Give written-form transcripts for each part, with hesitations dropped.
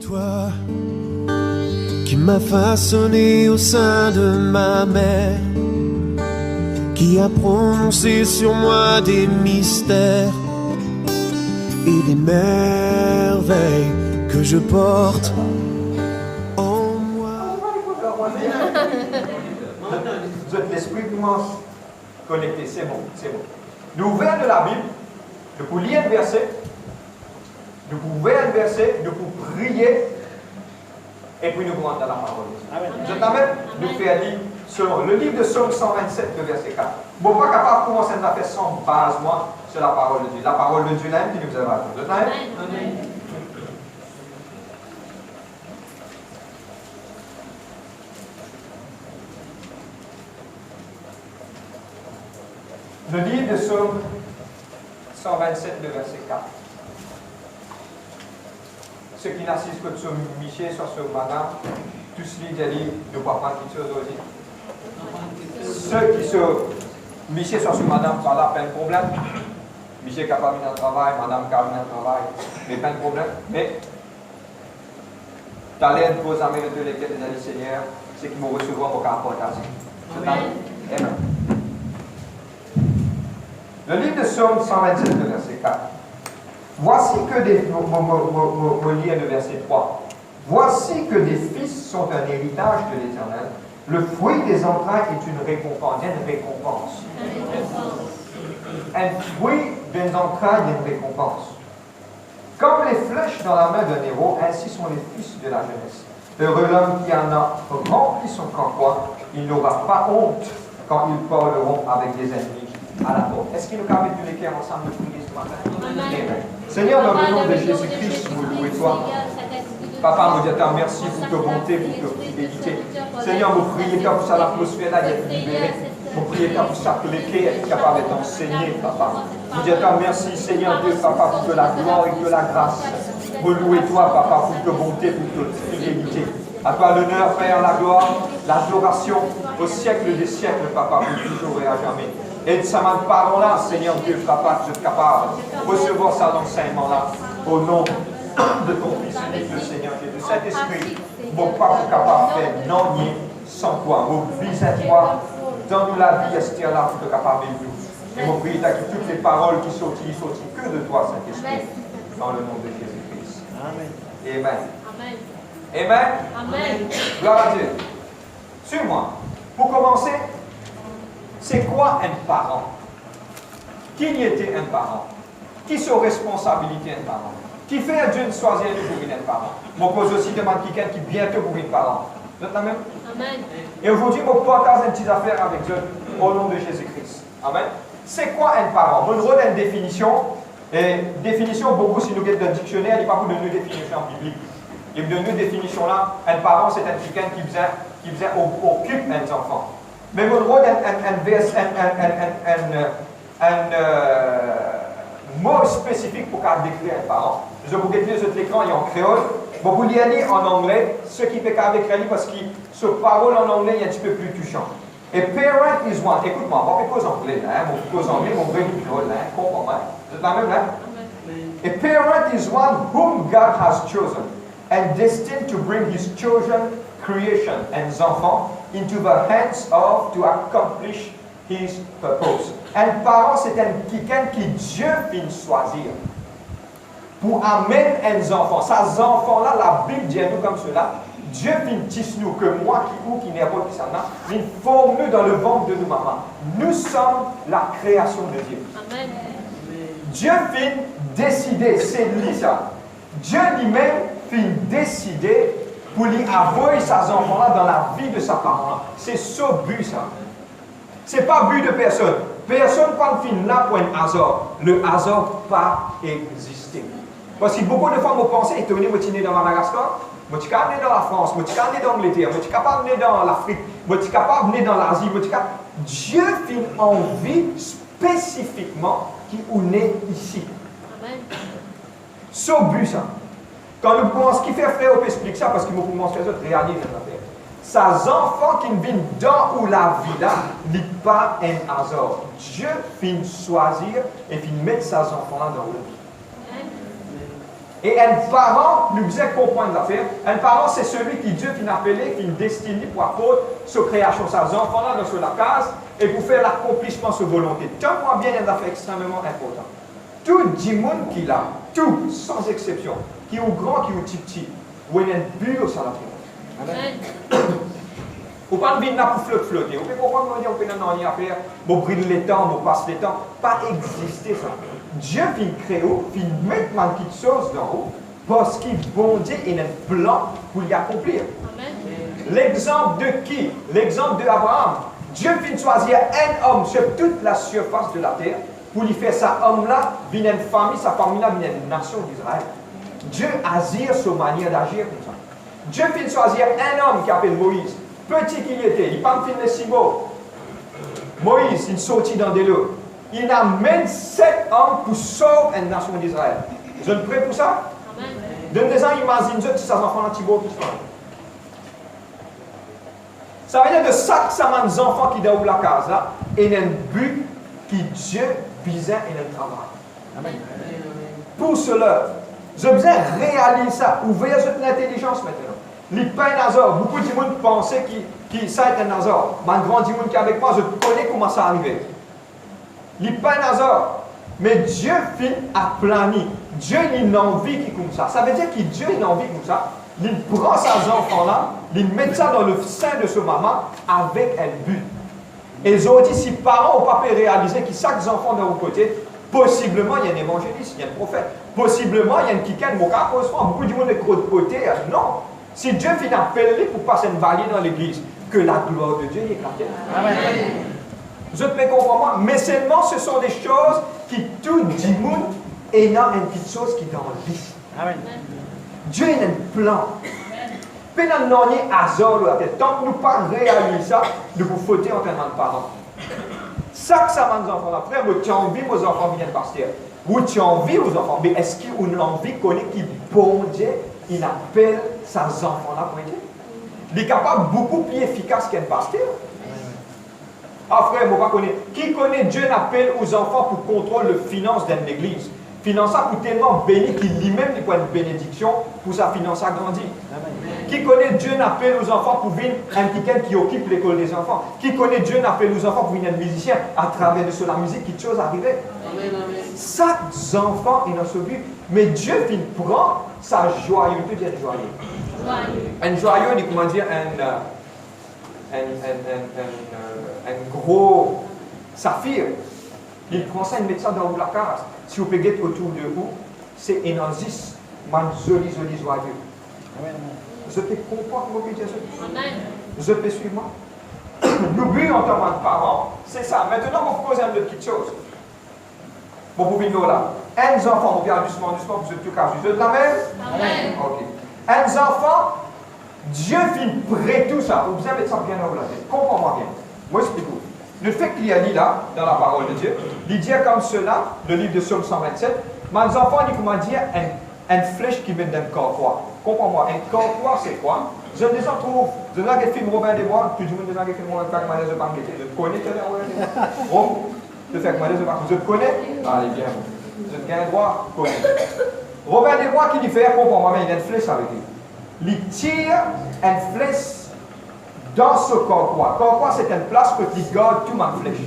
Toi qui m'as façonné au sein de ma mère, qui a prononcé sur moi des mystères et des merveilles que je porte en moi. Vous êtes l'esprit commence connecté, c'est bon, c'est bon. Nous ouvrons de la Bible, nous pouvons lire un verset, nous pouvons ouvrir un verset, nous pouvons prier, et puis nous rentrons dans la parole. Je t'amène, nous faire lire selon le livre de Psaume 127, le verset 4. Bon, pas capable de commencer à faire sans base, moi, sur la parole de Dieu. La parole de Dieu là, qui nous a Je t'amène. Le livre de Psaume 127, le verset 4. Ceux qui n'assistent que sur Michel, soit sur Madame, tous les dit ne voient pas quelque chose aussi. Ceux qui sont Michel, soit sur Madame, pas là, pas de problème. Michel est capable de travail, Madame capable de travail, mais pas de problème. Mais, talent pour amis de lesquels les amis Seigneur, c'est qu'ils vont recevoir vos apportations. Amen. Le livre de Psaume 127, le verset 4. Voici que des... lire le verset 3. Voici que des fils sont un héritage de l'Éternel. Le fruit des entrailles est une récompense. Il y a une récompense. Un fruit des entrailles est une récompense. Comme les flèches dans la main d'un héros, ainsi sont les fils de la jeunesse. Heureux l'homme qui en a rempli son carquois, il n'aura pas honte quand ils parleront avec des ennemis à la porte. Est-ce qu'il nous permet de les cœurs ensemble de prier ce matin? Amen. Seigneur, dans le nom de Jésus-Christ, nous louons toi. Papa, nous disons merci pour ta bonté, pour ta fidélité. Seigneur, nous prions pour ça, l'atmosphère là, d'être libérée. Nous prions pour ça, que les clés être capable d'être enseignées, papa. Nous disons merci, Seigneur Dieu, papa, pour que la gloire et que la grâce. Nous louons toi, papa, pour ta bonté, pour ta fidélité. À toi l'honneur, Père, la gloire, l'adoration, au siècle des siècles, papa, pour toujours et à jamais. Et de sa parole-là, Seigneur Dieu, papa, que je suis capable de recevoir ça l'enseignement-là, au nom de ton Fils unique, le Seigneur Jésus. Saint-Esprit, mon Papa, capable de faire non nier sans toi. Mon visage-toi, donne-nous la vie, Esther-là, pour te capable de nous. Et mon prière, que toutes les paroles qui sortent que de toi, Saint-Esprit, dans le nom de Jésus-Christ. Amen. Amen. Amen. Amen. Gloire à Dieu. Suis-moi. Pour commencer, c'est quoi un parent? Qui y était un parent? Qui sont responsabilités un parent? Qui fait un Dieu choisir pour être un parent? Je pose aussi demande quelqu'un qui bientôt pour être parent. Vous êtes la même? Amen. Et aujourd'hui, je partage une petite affaire avec Dieu au nom de Jésus-Christ. Amen. C'est quoi un parent? Je donne une définition. Et définition, beaucoup, si nous avons dans le dictionnaire, il n'y a pas beaucoup de définition biblique. Il y a une définition là. Un parent, c'est un quelqu'un qui occupe un enfant. Mais vous avez un mot spécifique pour décrire un parent. Je vous décrire sur l'écran, il y a en créole. Vous pouvez lire en anglais, ce qui fait avec lui parce que ce parole en anglais est un petit peu plus touchant. Et parent is one. Écoute-moi, on va pas cause anglais, mon cause anglais, mon vrai créole, comprends-moi. C'est la même là? A parent is one whom God has chosen and destined to bring his chosen creation and his enfants into the hands of to accomplish his purpose. Un parent, c'est quelqu'un qui Dieu vient choisir pour amener un enfant. Ces enfants-là, la Bible dit à nous comme cela. Dieu vient tisse nous que moi qui n'est pas qui s'en a, il forme nous dans le ventre de nos mamans. Nous sommes la création de Dieu. Amen. Dieu vient décider, c'est lui ça. Dieu lui-même vient décider pour lui envoyer ses enfants-là dans la vie de sa parent. C'est ce but, ça. Ce n'est pas but de personne. Personne ne finit là pour un hasard. Le hasard pas existé. Parce que beaucoup de fois, vous pensez, étant donné que je suis né dans Madagascar, je suis capable de né dans la France, je suis capable de né dans l'Angleterre, je suis capable de né dans l'Afrique, je suis capable de né dans l'Asie, Dieu finit en vie spécifiquement qui est né ici. Amen. Ce but, ça. Quand nous pensons, ce qui fait frère, on peut expliquer ça parce qu'il faut commencer à réaliser cette affaire. Ces enfants qui viennent dans où la vie là, n'est pas un hasard. Dieu finit choisir et finit mettre ces enfants-là dans la vie. Et un parent, nous faisait comprendre l'affaire. Un parent, c'est celui qui Dieu finit appelé, qui destiné pour apporter sa création, sa enfant là dans la case, et pour faire l'accomplissement de sa volonté. Tiens-moi bien, il y a une affaire extrêmement importante. Tout le monde qui l'a, tout, sans exception, qui est au grand, qui est au petit, ou il y a un but au salaire. Amen. Vous ne pouvez pas venir pour flotter. Vous ne pouvez pas dire que vous pouvez faire, vous brûlez les temps, vous passez les temps. Pas exister ça. Dieu vient créer, vient mettre quelque chose dans haut, parce qu'il bon Dieu il a un plan pour l'y accomplir. L'exemple de qui? L'exemple d'Abraham. Dieu vient choisir un homme sur toute la surface de la terre pour lui faire ça homme-là, vient une famille, sa famille-là vient une nation d'Israël. Dieu agir sur manière d'agir comme ça. Dieu vient choisir un homme qui s'appelle Moïse. Petit qu'il était, il n'a pas fait si beau. Moïse, il sortit dans des lots. Il amène 7 hommes pour sauver une nation d'Israël. Vous êtes prêts pour ça? Amen. Des gens imaginent que ces enfants-là, Thibaut, qui sont. Ça veut dire de ça que ça m'a des enfants qui dans la case là, et il y a un but qui Dieu visait et le travail. Amen. Pour cela, je besoin réaliser ça. Ouvrez votre intelligence maintenant. Les pains Nazar, beaucoup de monde pensaient que ça est un Nazar. Mais un grand monde qui est avec moi, je connais comment ça arrivait. Les pains Nazar. Mais Dieu fait à planifier. Dieu a une envie qui est comme ça. Ça veut dire que Dieu a une envie comme ça. Il prend ses enfants-là, il met ça dans le sein de ce maman avec un but. Et ils ont dit, si parents n'ont pas pu réaliser que chaque enfant de leur côté, possiblement il y a un évangéliste, il y a un prophète, possiblement il y a un kikan, beaucoup de monde de côté. Non. Si Dieu finit appelé pour passer une vallée dans l'église, que la gloire de Dieu est éclatée. Amen. Je te mets comprendre, mais seulement ce sont des choses qui tout le monde est dans une petite chose qui est dans la vie. Amen. Dieu a un plan. Puis nous n'avons pas hasard dans la tête. Tant que nous ne pas réaliser ça, nous vous fautez en tant que parents. Ça que ça m'a des enfants là. Frère, vous avez envie vos enfants viennent pasteur. Vous avez envie vos enfants, mais est-ce que vous avez envie qu'on ait qui bon Dieu, il appelle ses enfants là pour aider? Il est capable beaucoup plus efficace qu'un pasteur. Ah frère, moi, qui connaît Dieu n'appelle aux enfants pour contrôler le finance d'une église. Financer pour tellement béni qu'il lui-même n'est pas une bénédiction pour sa finance agrandie. Qui connaît Dieu n'appelle aux enfants pour venir un quelqu'un qui occupe l'école des enfants. Qui connaît Dieu n'appelle aux enfants pour venir un musicien à travers de la musique, quelque chose arrive. Chaque enfant est dans ce but. Mais Dieu prend sa joyeux, il peut dire joyeux. Un joyeux, il comment dire un gros saphir. Il prend ça et met ça dans la case. Si vous payez autour de vous, c'est un indice, man joli joyeux. Je te comprends comment je dis ça. Je peux suivre moi. Le but en tant que parent, c'est ça. Maintenant, on vous pose une petite chose. Bon, vous venez là. Un enfant, on vient doucement, vous êtes tout cas. Vous êtes la même? Amen. Ok. Un enfant, Dieu finit près tout ça. Vous avez ça bien dans la tête. Comprends-moi bien. Moi, explique-vous. Le fait qu'il y a dit là, dans la parole de Dieu, il dit comme cela, le livre de Psaume 127, mes enfants, il comment dire, une flèche qui met dans le corps quoi. Comprends-moi, un corps quoi, c'est quoi? Je les trouve. Je n'ai pas film Robin des Bois, tout le monde n'a pas film Robin des Bois, je te connais, Robin de faire que je te connais? Allez, bien. Je te gagne droit, connais. Robin des Bois qui dit faire, comprends-moi, mais il y a une flèche avec lui. Il tire une flèche dans ce corps. Corps, c'est une place que tu gardes toute ma flèche.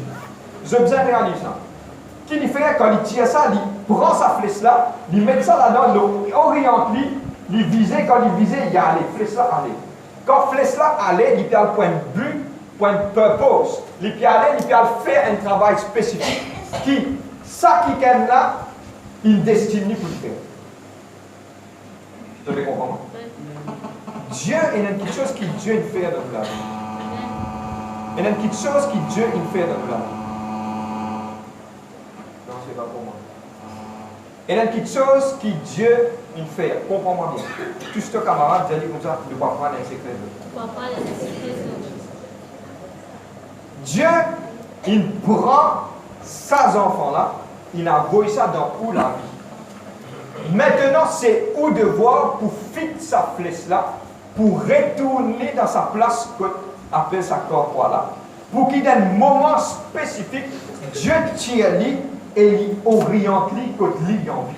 J'ai besoin de réaliser ça. Qu'il fait quand il tire ça, il prend sa flèche là, il met ça là-dedans, il oriente, il vise, quand il vise, il y a les flèches là, aller. Quand flèche là, aller, il peut aller point de but, point de purpose. Il peut aller, il peut aller faire un travail spécifique qui, ça qui est là, il destine pour le faire. Vous devez comprendre? Dieu est une petite chose qui Dieu fait dans la vie. Il y a une petite chose qui Dieu fait dans la vie. Non, c'est pas pour moi. Il y a une petite chose qui Dieu fait. Comprends-moi bien. Tout ce camarade, j'ai dit comme ça, ne pas prendre un secret de Dieu, il prend ses enfants-là, il envoie ça dans où la vie. Maintenant, c'est au devoir pour fixer sa flèche-là, pour retourner dans sa place qu'on appelle sa corps là, pour qu'il y ait un moment spécifique, Dieu tire lui et il oriente lui quand lui en vie.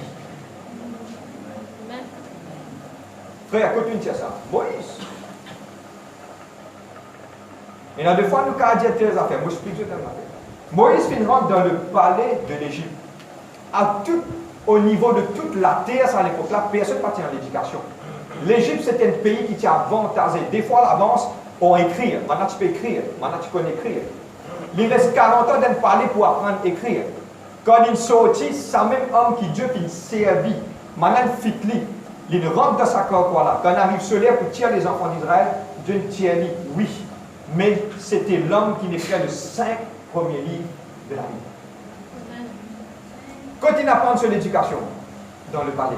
Frère, écoute une ça. Moïse. Il y a deux fois, nous avons dit telles affaires. Moi, je explique telles affaires. Moïse rentre dans le palais de l'Égypte. Au niveau de toute la terre, à l'époque-là, personne ne partit en l'éducation. L'Égypte, c'était un pays qui t'a avantagé. Des fois, à l'avance, on écrit. Maintenant, tu peux écrire. Maintenant, tu connais écrire. Il reste 40 ans d'un palais pour apprendre à écrire. Quand il sortit, c'est le même homme qui Dieu qui servit. Maintenant, il fit. Il rentre dans sa corps là. Quand il arrive sur l'air pour tirer les enfants d'Israël, Dieu ne tire lui. Oui. Mais c'était l'homme qui écrivait les 5 premiers livres de la Bible. Continue à apprendre sur l'éducation dans le palais.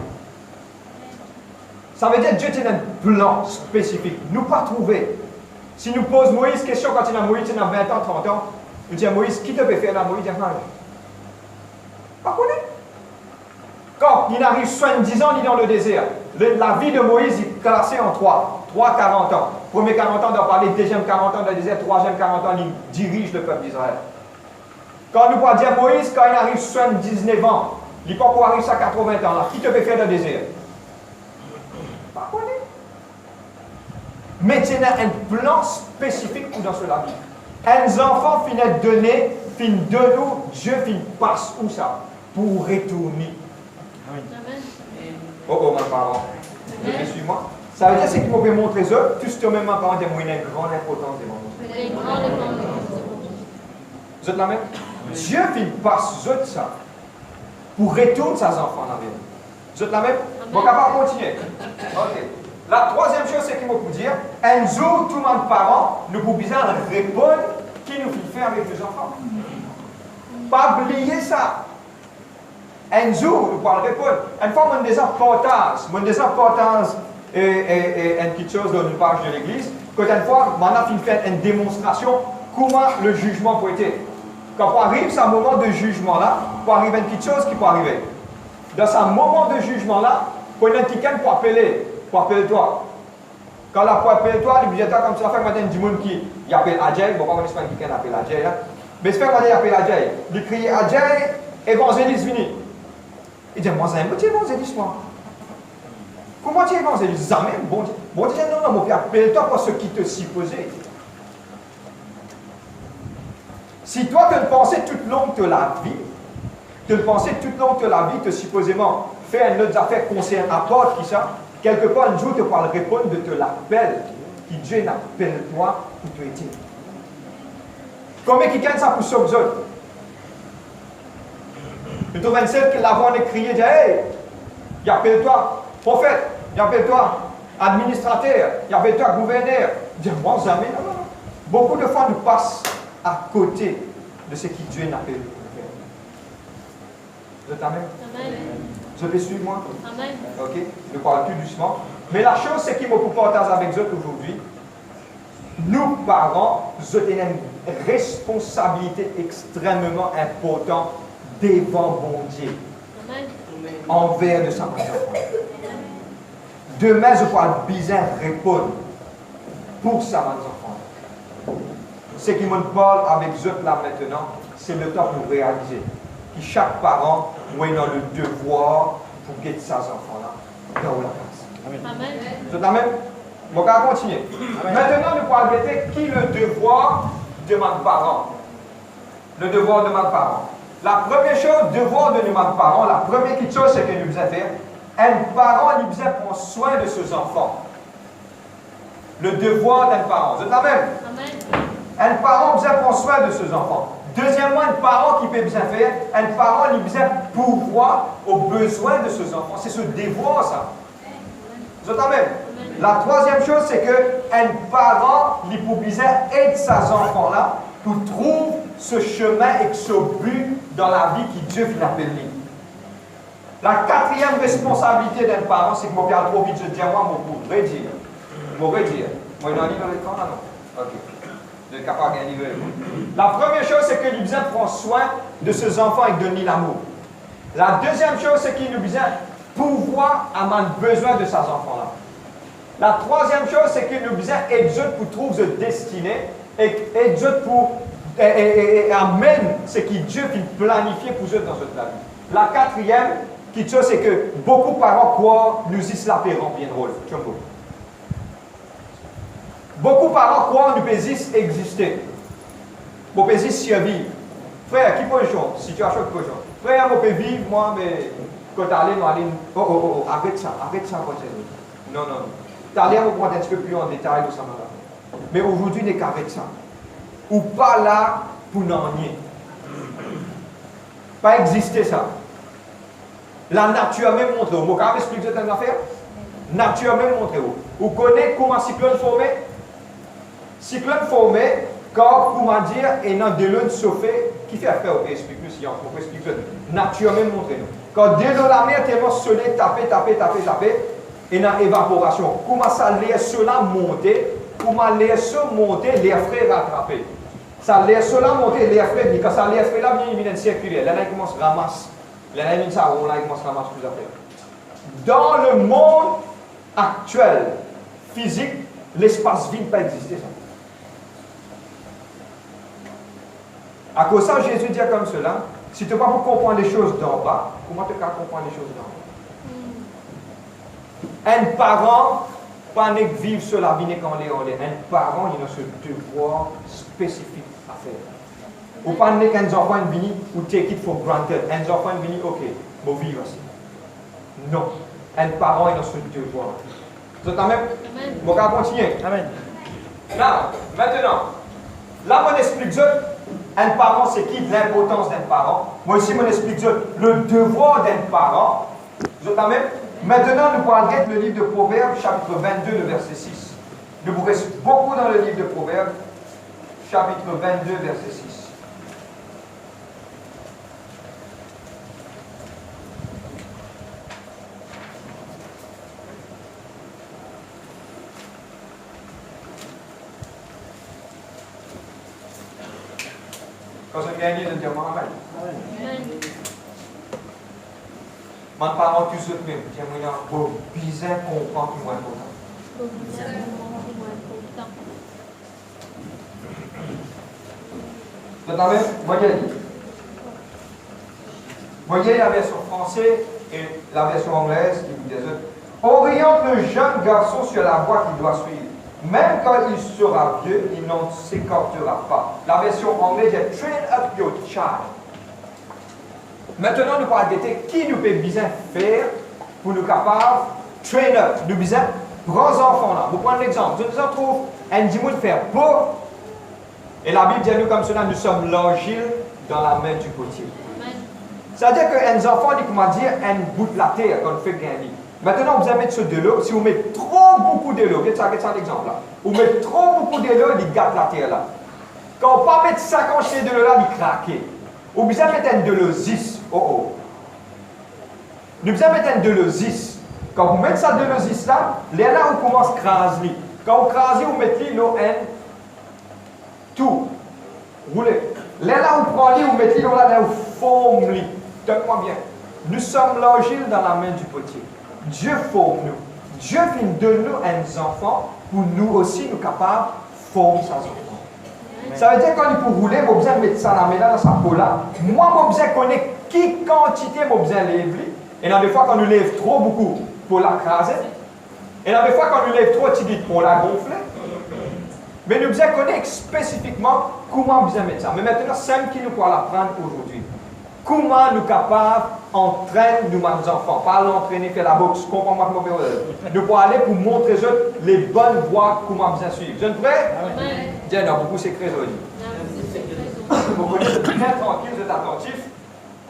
Ça veut dire que Dieu tient un plan spécifique. Nous pas trouver. Si nous posons Moïse question quand il a Moïse, il a 20 ans, 30 ans, nous disons Moïse, qui te peut faire là? Moïse dit, pas connaître. Quand il arrive 70 ans, il est dans le désert. La vie de Moïse est classée en 3. 40 ans. Premier 40 ans, on doit parler. Deuxième 40 ans dans le désert. Troisième 40 ans, il dirige le peuple d'Israël. Quand nous pouvons dire Moïse, quand il arrive 79 ans, il n'est pas pour arriver à 80 ans. Là, qui te peut faire dans le désert? Pas connaître. Mais il y a un plan spécifique pour dans cela vie. Un enfant finit de donner, finit de nous, Dieu finit passe où ça? Pour retourner. Oh, mes parents. Vous me suivez moi? Ça veut dire ce qu'il faut montrer eux, tout ce que mes parents ont une grande importance des moments. Vous êtes la même? Dieu finit passe eux ça. Pour retourner ses enfants dans la vie. Vous êtes la même? Bon, capable de continuer. Ok. La troisième chose, c'est qu'il faut vous dire, un jour, tout le monde parent, nous pouvons bien répondre qui nous fait faire avec les enfants. Pas oublier ça. Un jour, nous pouvons répondre. Une fois, on a des importances. On a des importances et une petite chose dans une page de l'église. Quand une fois, on a fait une démonstration comment le jugement peut être. Quand on arrive à ce moment de jugement-là, peut arriver une petite chose qui peut arriver. Dans ce moment de jugement-là, quand il y a quelqu'un pour appeler toi. Quand la pour appeler toi, le budgétaire comme ça fait maintenant du monde qui appelle Adjay, bon, pas connaître pas quelqu'un appelle Adjay là. Mais c'est fait quand il appelle Adjay. Il crie Adjay, évangéliste vini. Il dit, moi, c'est un petit évangéliste, moi. Comment tu es évangéliste? Jamais, bon Dieu. Bon Dieu, non, mon père, appelle-toi pour ce qui te supposait. Si toi, tu le pensais toute longue de la vie, te supposément faire une autre affaire concernant apporte qui ça, quelque part, un jour, tu pourras répondre de te l'appel qui Dieu n'appelle toi pour te aider. Combien qui gagne ça pour sauver les autres? Le 27 que l'avant est crié, dit, hey, il appelle-toi prophète, il appelle-toi administrateur, il appelle-toi gouverneur. Il dit, moi, jamais, non. Beaucoup de fois, nous passons à côté de ce que Dieu n'appelle pour faire. Vous êtes amen? Vous avez suivi moi? Amen. Ok, je parle plus doucement. Mais la chose, c'est qu'il me partage avec vous aujourd'hui. Nous, parents, nous avons une responsabilité extrêmement importante devant bon Dieu. Amen. Envers de sa enfant. Demain, je pourrai bien répondre pour sa enfant. Ce qui me parle avec vous là maintenant, c'est le temps pour réaliser que chaque parent a le devoir pour guider ses enfants-là dans la place. Amen. Vous êtes amen? On va continuer. Amen. Maintenant, nous pourrons guetter qui le devoir de mes parents. Le devoir de mes parents. La première chose, devoir de mes parents, la première chose, c'est que nous devons faire. Un parent, il doit prendre soin de ses enfants. Le devoir d'un parent. Vous êtes amen? Amen. Un parent doit prendre soin de ses enfants. Deuxièmement, un parent qui peut bien faire, un parent il doit pouvoir aux besoins de ses enfants. C'est ce devoir, ça. Vous êtes amen? La troisième chose, c'est qu'un parent, il peut bien aider ses enfants-là pour trouver ce chemin et ce but dans la vie que Dieu vient appeler. La quatrième responsabilité d'un parent, c'est que mon père trop vite, je dis à moi, mon redire. Moi, il y a un livre dans l'écran, là, non? Ok. Je suis capable d'un livre. La première chose, c'est que l'Ibsen prend soin de ses enfants et donne l'amour. La deuxième chose, c'est qu'il nous besoin pouvoir avoir besoin de ses enfants-là. La troisième chose, c'est qu'il nous besoin aider pour trouver sa destinée et aider pour amène ce que Dieu a planifié pour eux dans cette vie. La quatrième, Quelque chose, c'est que beaucoup de parents croient nous y slapperons bien drôle. Beaucoup de parents croient nous pésis exister. Nous pésis survivre. Frère, qui peut jouer? Situation qui peut jouer. Frère, moi, je peux vivre, moi, mais quand tu allais, arrête ça, non. Tu allais, on va prendre un petit peu plus en détail de ça. Mais aujourd'hui, n'est qu'arrête ça. Ou pas là pour n'en nier. Pas exister ça. La nature a même montré. Vous pouvez expliquer cette affaire? La nature a même montré. Vous connaissez comment cyclone formé? Cyclone formé, quand, comment dire, et dans de l'eau chauffée, qui fait affaire? Ok, explique-nous si on peut expliquer. La nature a même montré. Quand de l'eau la mer tellement soleil, taper, et dans l'évaporation, comment ça laisse cela monter, comment laisse monter, l'air frais rattraper. Ça laisse cela monter, l'air frais, quand ça l'air frais là, il vient circuler. Là, il commence à ramasser. Là, il commence à ramasser plus d'affaires. Dans le monde actuel, physique, l'espace vide n'a pas existé. À cause de ça, Jésus dit comme cela, si tu ne peux pas comprendre les choses d'en bas, comment tu peux comprendre les choses d'en haut? Un parent, pas vivre sur la vie quand on est. Un parent, il a ce devoir spécifique à faire. Ou pas qu'un enfant vini ou take it for granted. Un enfant vini, ok, bon vivre aussi. Non. Un parent, il a ce devoir. Vous êtes même? Bon, on va continuer. Amen. Là, maintenant, là, on explique un parent, c'est qui l'importance d'un parent. Moi aussi, on explique le devoir d'un parent. Vous êtes même? Maintenant, nous parlerons le livre de Proverbes, chapitre 22, le verset 6. Nous vous reste beaucoup dans le livre de Proverbes, chapitre 22, verset 6. Quand vous gagnez, vous dites Amen. Mon parent, tous autres même, j'aimerais bien comprendre qui est important. Vous avez voyez la version française et la version anglaise qui vous dit oriente le jeune garçon sur la voie qu'il doit suivre. Même quand il sera vieux, il n'en s'écartera pas. La version anglaise est train up your child. Maintenant, nous allons arrêter qui nous peut bien faire pour nous capables train up. Nous besoin grands enfants là. Vous prenez l'exemple. Je nous en trouve un dimanche faire beau. Et la Bible dit nous comme cela, nous sommes l'argile dans la main du potier. C'est-à-dire qu'un enfant, dit comment dire, un bout de la terre qu'on fait gagner. Maintenant, vous allez mettre sur de l'eau. Si vous mettez trop beaucoup de l'eau, regardez ça l'exemple là. Vous mettez trop beaucoup de l'eau, il gâte la terre là. Quand on ne pas mettre 50 de l'eau là, il craque. Vous besoin mettre un de l'eau 10. Nous besoin mettre un de l'eau 10. Quand vous mettez ça de l'eau 10 là, là on commence à craser. Quand vous crasez, vous mettez l'eau N. Tout. Roulez. Là vous prenez, vous mettez l'eau là, vous formez. Donne-moi bien. Nous sommes l'argile dans la main du potier. Dieu forme nous. Dieu vient de nous un enfant pour nous aussi nous capables de former sa enfant. Ça veut dire quand il peut rouler, vous besoin mettre ça dans sa peau là. Moi, je besoin connaître qui quantité vous besoin lever. Et dans des fois, quand nous lève trop beaucoup pour la craser. Et dans des fois, quand nous lève trop petit pour la gonfler. Mais nous besoin connaître spécifiquement comment vous besoin mettre ça. Mais maintenant, c'est qui nous pourra l'apprendre aujourd'hui. Comment nous capables entraîner nos enfants, pas l'entraîner, faire la boxe, comprends-moi comment nous pourrons aller pour montrer eux les bonnes voies, comment bien suivre. Vous êtes prêts? Tiens, non, beaucoup c'est très joli. Vous connaissez bien tranquille, vous êtes attentifs,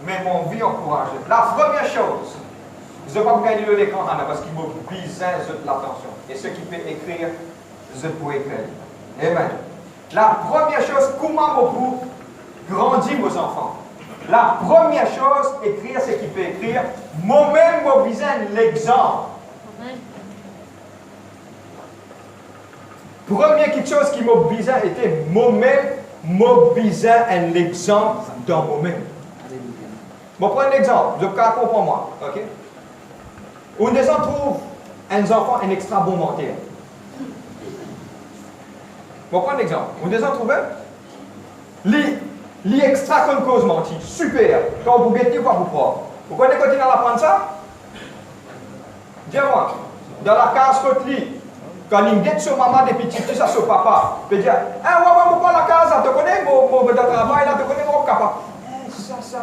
mais mon vie encourage. La première chose, je ne vais pas vous gagner l'écran parce qu'il m'a brisé l'attention. Et ceux qui peuvent écrire, je peux écrire. Amen. La première chose, comment vous grandir vos enfants? La première chose, écrire ce qu'il peut écrire. Moi-même, je besoin l'exemple. Première chose qui m'a besoin était moi-même, je besoin un exemple dans moi-même. Je vais prendre un exemple, je vais comprendre moi. Okay? On des gens trouvent un enfant un extra bon menteur. Je vais prendre un exemple. On des gens trouvent l'extra comme cause menti. Super. Quand vous guettez, quoi vous prendre? Vous connaissez quand il apprend ça? Dis-moi, dans la case côté lit, quand il guette sur maman des petits, ça sur papa, il peut dire, ah ouais, moi, la case, tu connais mon travail là, tu connais mon capable. Ça,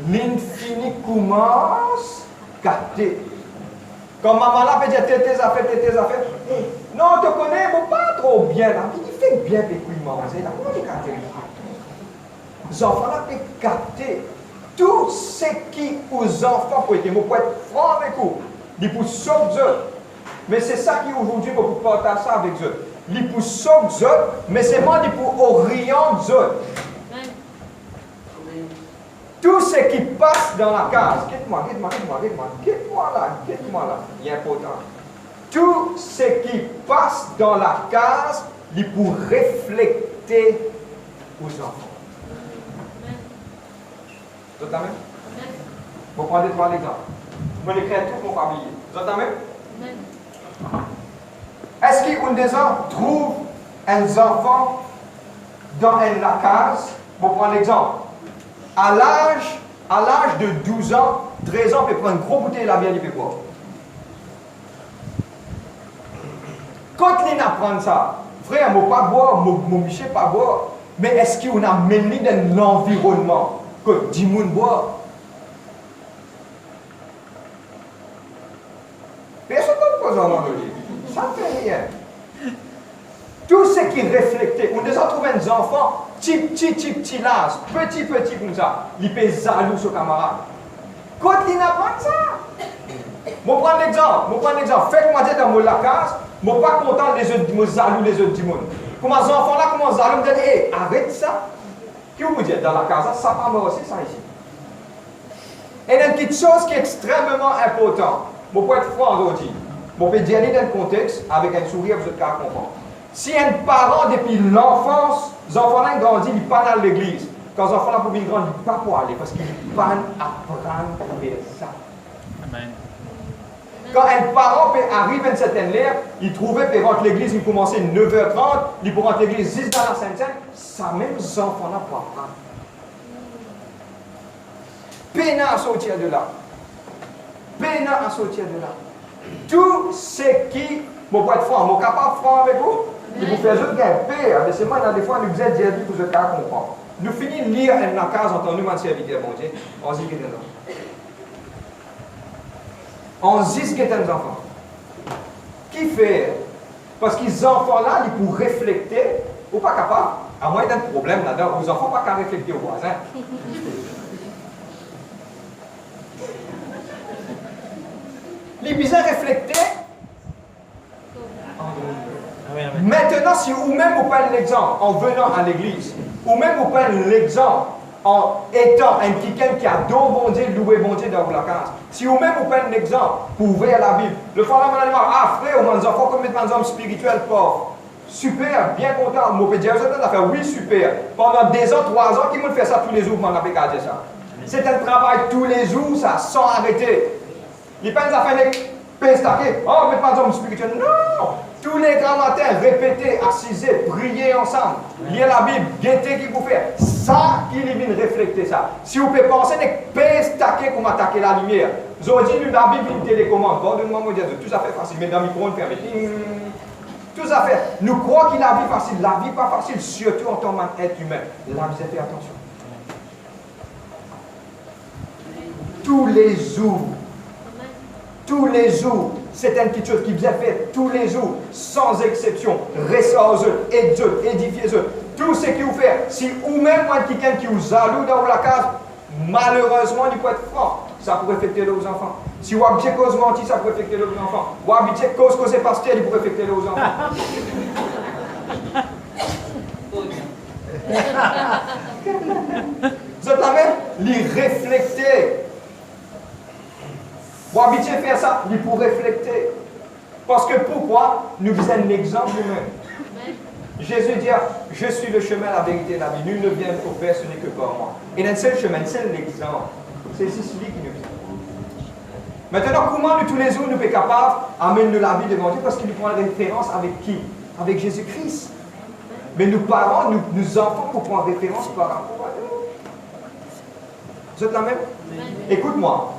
l'infini commence à capter. Quand maman là peut dire tes affaires. Non, tu connais, mais pas trop bien là. Il fait bien les couilles manger là. Comment tu captes? Les enfants là peuvent capter tout ce qui aux enfants pour être franc avec vous. Ils pour sauver eux. Mais c'est ça qui aujourd'hui pour partager ça avec eux. Ils pour sauver eux, mais c'est moi qui pour orienter eux. Tout ce qui passe dans la case, quitte-moi là, il est important. Tout ce qui passe dans la case, il pour refléter aux enfants. Vous entendez? Vous prenez trois exemples. Vous l'écrivez tout pour famille. Vous entendez? Est-ce qu'un des gens trouve un enfant dans la case? Vous prenez l'exemple. À l'âge de 12 ans, 13 ans, on peut prendre une grosse bouteille de la bière, il peut boire. Quand il apprend ça, frère, je ne pas boire, mon biché pas boire, mais est-ce qu'on a mené dans l'environnement que 10 personnes boivent? Personne ne peut pas ça ne fait rien. Tout ce qui reflète, on a trouvé des enfants, petit las, petit comme ça, ils peuvent jaloux sur camarade. Quand ils n'apprennent ça, je prends l'exemple, faites-moi dire dans la case, je ne suis pas content des autres, je jaloux les autres du monde. Comme les enfants là, comment jaloux, me disent, hey, arrête ça. Qui vous dit dans la case, ça pas moi aussi, ça ici. Et il y a une petite chose qui est extrêmement importante. Je peux être franc aujourd'hui. Je peux dire dans le contexte, avec un sourire, vous êtes capable de comprendre. Si un parent, depuis l'enfance, les enfants là grandissent, ils partent à l'église. Quand les enfants là pour venir grandir, ils ne peuvent pas aller parce qu'ils partent apprendre à faire ça. Amen. Quand un parent arrive à une certaine ère, il trouvait qu'il rentre l'église, il commençait à 9h30, il peut rentrer l'église 10 dans la Sainte-Seine, ça même les enfants là pour apprendre. Peine à sortir de là. Tout ce qui, je peux être franc, je suis capable de franc avec vous. Et vous faites juste gagner paix. Mais c'est moi, des fois, nous vous êtes dit pour ce cas comprendre. Nous finissons de lire une case en tant que serviteur, mon Dieu. On dit que on dit que des enfants. Qui fait? Parce que les enfants là, ils pour refléter, ou pas capable. À moins d'un problème là-dedans, vos enfants ne sont pas capables de refléter aux voisins. Les bizarres reflétés. Maintenant, si vous-même vous prenez l'exemple en venant à l'église, ou même vous prenez l'exemple en étant un quelqu'un qui a don bon Dieu, loué bon Dieu dans la case, si vous-même vous prenez l'exemple pour ouvrir la Bible, le fondamental, ah frère, mes enfants comme des hommes spirituels forts, super, bien content, mon pédiatre, vous êtes faire oui, super. Pendant 2 ans, 3 ans, qui me fait ça tous les jours, m'en a pas dire ça. C'est un travail tous les jours, ça, sans arrêter. Il n'y a pas de affaire de pestaquer, oh, mais pas d'homme spirituel, non! Tous les grands matins, répéter, assiser, prier ensemble, lire la Bible, guetter qui vous fait. Ça qui vient refléter ça. Si vous pouvez penser de pestaquer comme attaquer la lumière, vous avez dit la Bible, une télécommande. Pardonnez-moi, mon Dieu, tout ça fait facile, mais dans le micro, on ferme. Tout ça fait. Nous croyons que la vie facile. La vie pas facile, surtout en tant qu'être humain. La vie, faites attention. Tous les jours, c'est une petite chose qui vous a fait tous les jours, sans exception. Restez aux eux, aidez-eux, édifiez-eux. Tout ce que vous faites, si vous-même, quelqu'un qui vous jaloux dans la case, malheureusement, il peut être franc. Ça pourrait affecter les enfants. Si vous habitez cause menti, ça pourrait affecter les enfants. Vous habitez cause pasteur, il pourrait affecter les enfants. Vous êtes la même? Les réfléchir. Vous habitez faire ça, il pour réfléchir. Parce que pourquoi? Nous faisons un exemple nous-mêmes. Jésus dit, je suis le chemin, la vérité et la vie. Nul ne vient au Père, ce n'est que par moi. Et dans le seul chemin, c'est l'exemple. C'est celui qui nous vient. Maintenant, comment nous tous les jours nous sommes capables d'amener la vie devant Dieu? Parce qu'il nous prend référence avec qui? Avec Jésus-Christ. Mais nos parents, nos enfants, nous prendre référence par rapport à nous. Vous êtes la même? Écoute-moi.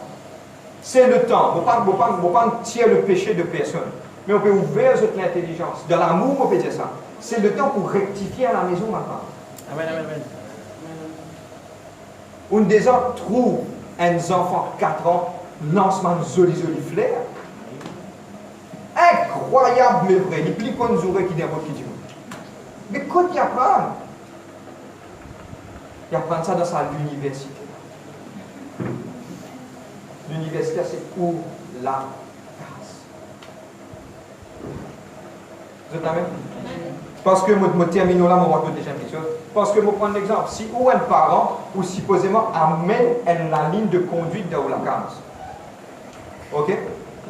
C'est le temps. On ne pas tirer le péché de personne. Mais on peut ouvrir l'intelligence. De l'amour, on peut dire ça. C'est le temps pour rectifier à la maison maintenant. Amen, amen, amen. On déjà trouve un enfant de 4 ans, lancement de joli flair. Incroyable, mais vrai. Il plie qu'on nous aurait qui dévote qui dit. Mais quand il apprend? Il apprend ça dans sa université. L'université, c'est pour la grâce. Vous êtes la même? Parce que je termine là, je vais déjà une chose. Parce que je prends l'exemple. Si ou un parent, ou supposément, amène la ligne de conduite de la case. Ok?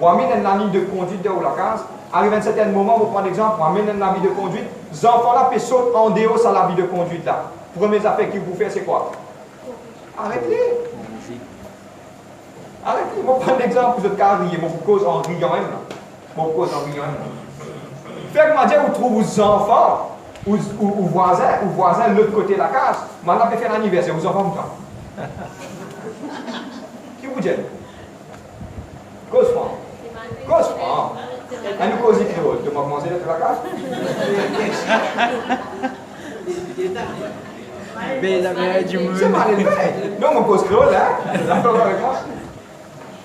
Ou amène la ligne de conduite de la case. Arrive à un certain moment, je prends l'exemple, on amène la vie de conduite. Les enfants là peuvent sauter en dehors sur la vie de conduite là. Première affaire qu'ils vous font, c'est quoi? Arrêtez. Arrêtez. Je prends l'exemple, vous êtes carré, je vous cause en riant même. Je vous cause en riant même. Fait que je vous trouve vos enfants, ou voisins de l'autre côté de la case. Maintenant, vous faire l'anniversaire, vos enfants, vous qui vous dit? Cause-moi. Cause-moi. Et nous causons créole. Tu m'as commencé d'être la case? C'est mal élevé. Non, on cause créole, hein? D'accord avec moi?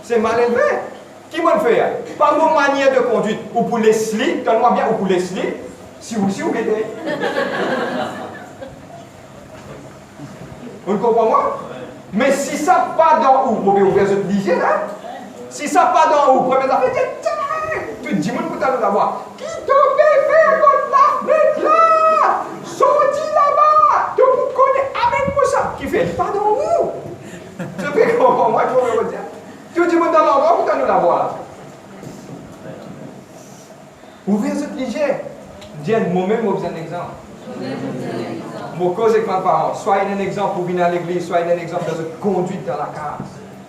C'est mal élevé. Qui m'a fait? Par nos manières de conduite, ou pour les slips, donne-moi bien, ou pour les slips, si vous mettez. Vous comprenez moi? Mais si ça pas dans où, vous pouvez ouvrir cette ligne là. Si ça pas dans où, première affaire, tu dis, moi, pour t'en avoir. Qui te fait faire contre la là? Sorti là-bas! Tu vous connais, amène-moi ça. Qui fait? Pas dans où? Je peux comprendre, moi, je peux vous dire. Tu dis, moi, dans l'endroit, pour t'en avoir là. Ouvrez cette ligne. Dis, moi-même, je vous un exemple. Mon cause avec mes parents. Soyez un exemple pour venir à l'église, soyez un exemple dans votre conduite dans la case.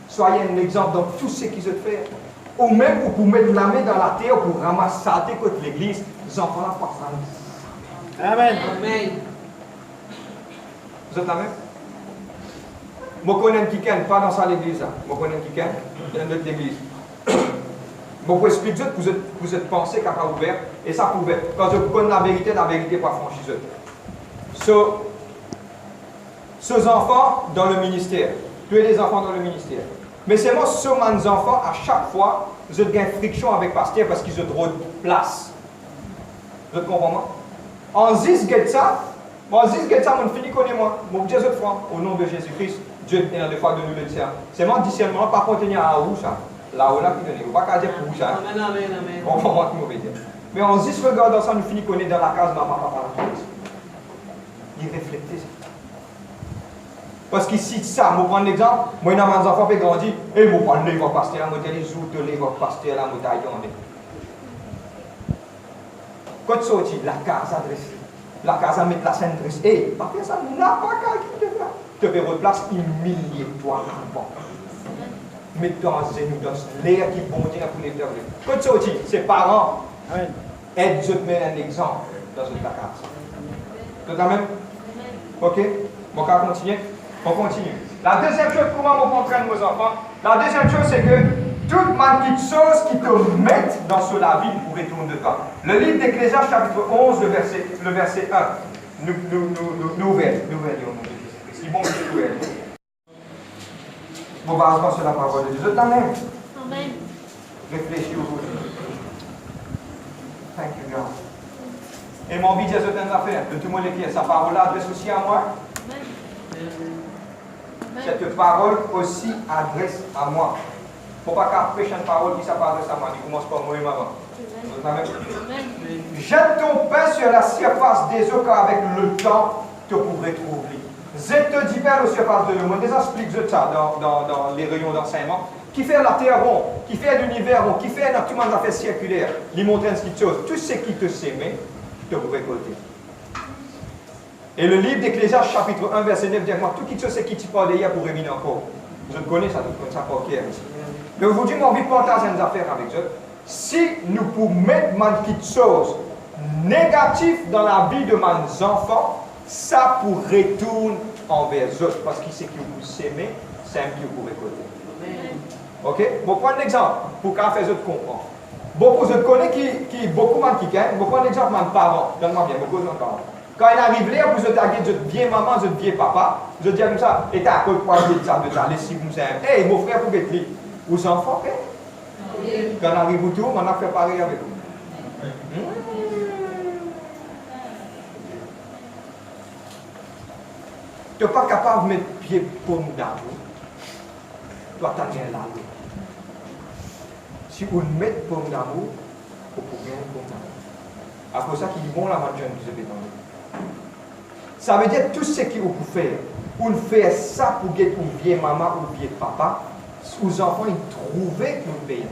Soyez un exemple dans tout ce qu'ils ont fait. Ou même pour mettre la main dans la terre pour ramasser ça contre l'église, les enfants là pas ça. Amen. Amen. Vous êtes la même? Je connais quelqu'un, pas dans ça l'église. Je connais quelqu'un, dans notre église. Je vous explique que vous êtes pensé qu'à pas ouvert, et ça pouvait. Quand je connais la vérité pas franchise. Ces enfants dans le ministère, tu es des enfants dans le ministère. Mais c'est moi, ce enfants, à chaque fois, je gagne friction avec le pasteur parce qu'ils ont trop de place. Vous comprenez moi? En zis ça, on finit connaître moi. Mon Dieu, je crois, au nom de Jésus-Christ, Dieu est dans le foi de nous le dire. C'est mon discernement, pas contenir à où ça. Là-haut, là, qui donne. On va pas dire pour ça. Amen, amen, amen. On va voir qui mauvais dire. Mais en zis regarde ça, nous finit connaître dans la case, ma papa, il réfléchit ça. Parce qu'ici, ça, je prends l'exemple, moi, j'ai des enfants qui grandissent, et je prends le livre pasteur, je dis les autres livres pasteur, je taille. Quand tu sortis, la case adressée, la case à mettre la scène dressée, et pas faire ça, n'a pas qu'à qui te fait. Tu peux replacer, humilier-toi avant. Mets-toi en genou dans l'air qui bondit pour les faire. Quand tu sortis, ses parents, aide, je te mets un exemple dans une case. Tu as même? Ok? On va continuer. On continue. La deuxième chose, comment on entraîne nos enfants? La deuxième chose, c'est que toute petite chose qui te mettent dans la vie pour retourner dedans. Le livre d'Ecclésiaste, chapitre 11, le verset 1. Nous ouvrons. Si bon, nous ouvrons. Bon, basement sur la parole de Dieu. Vous êtes même. Amen. Réfléchis aujourd'hui. Thank you, God. Et mon envie de dire certaines affaires, de tout le monde les pieds. Sa parole adresse aussi à moi. Cette parole aussi adresse à moi. Il ne faut pas qu'un prêche une parole qui s'adresse à moi. Il commence par moi et maman. Jette ton pain sur la surface des eaux, car avec le temps, tu pourrais trouver. Jette te dit à la surface de l'eau. On déjà explique ça dans les rayons d'enseignement. Qui fait la terre ronde, qui fait l'univers rond, qui fait tout le monde affaire circulaire, lui montrer ce qui chose. Tout ce qui te sème, tu peux récolter. Et le livre d'Ecclésiaste, chapitre 1, verset 9, dit moi, tout qui ce qui t'y parle d'hier pour revenir encore. Je connais ça, je connais ça par cœur. Mais aujourd'hui, j'ai envie de partager une affaire avec eux. Si nous pouvons mettre une petite chose négative dans la vie de mes enfants, ça pour retourner envers eux. Parce que ce que vous s'aimez, simple que vous récoltez. Ok? Bon, prendre un exemple pour qu'à faire autres comprendre. Beaucoup de connaissez qui beaucoup de qui gagnent. Bon, prendre un exemple de parents. Donne-moi bien, beaucoup de parents. Quand il arrive là, vous êtes agité, vous êtes bien maman, vous êtes bien papa, je dis comme ça, et t'as à quoi de ça, de ça, si vous aimez. Hey, mon frère, vous êtes libre. Vous enfants, quand on arrive au tour, on a fait pareil avec vous. Tu n'es pas capable de mettre pied pour nous dans l'eau. Toi, tu as bien là. Si vous le mettez pour nous dans l'eau, vous pouvez bien pour nous dans l'eau. À cause de ça, qui dit bon, la manche, vous avez dans l'eau. Ça veut dire tout ce que vous pouvez faire. Vous faites ça pour que vous viez maman ou viez papa, aux enfants, ils trouvent que vous payez.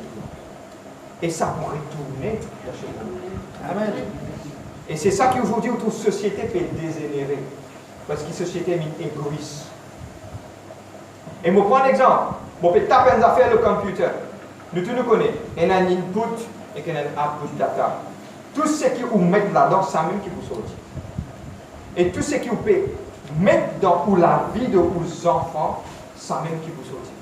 Et ça pourrait tourner chez vous. Amen. Et c'est ça qu'aujourd'hui, notre société peut dégénérer. Parce que la société est égoïste. Et je prends un exemple. Je peux taper des affaires le computer. Nous tous nous connaissons. Il y a un input et il y a un output data. Tout ce que vous mettez là-dedans, c'est même qui vous sortit. Et tout ce que vous pouvez mettre dans pour la vie de vos enfants, c'est même qui vous sortit.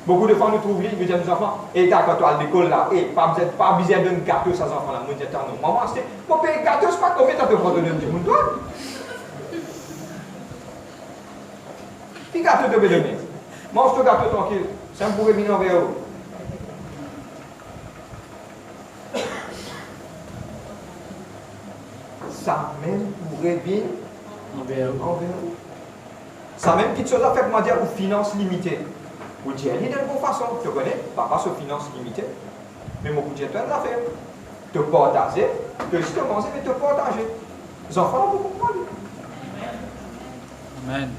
Beaucoup de fois, nous trouvons, nous disons aux enfants, et quand tu as à l'école là, et pas besoin d'un gâteau, ces enfants-là. Nous disons, non, maman, c'est pour payer un gâteau, c'est pas combien tu te prends de un petit monde, toi. Qui gâteau te veut donner? Mange ton gâteau tranquille, ça me pourrait venir envers vous. Ça même pourrait venir envers vous. Ça même petite chose à faire, comment dire, aux finances limitées. Vous dites, il y a une bonne façon, tu connais, papa sur finance limitée. Mais mon budget, tu as une affaire. Te partager, tu as commencé, mais te partager. Les enfants, vous comprenez. Amen.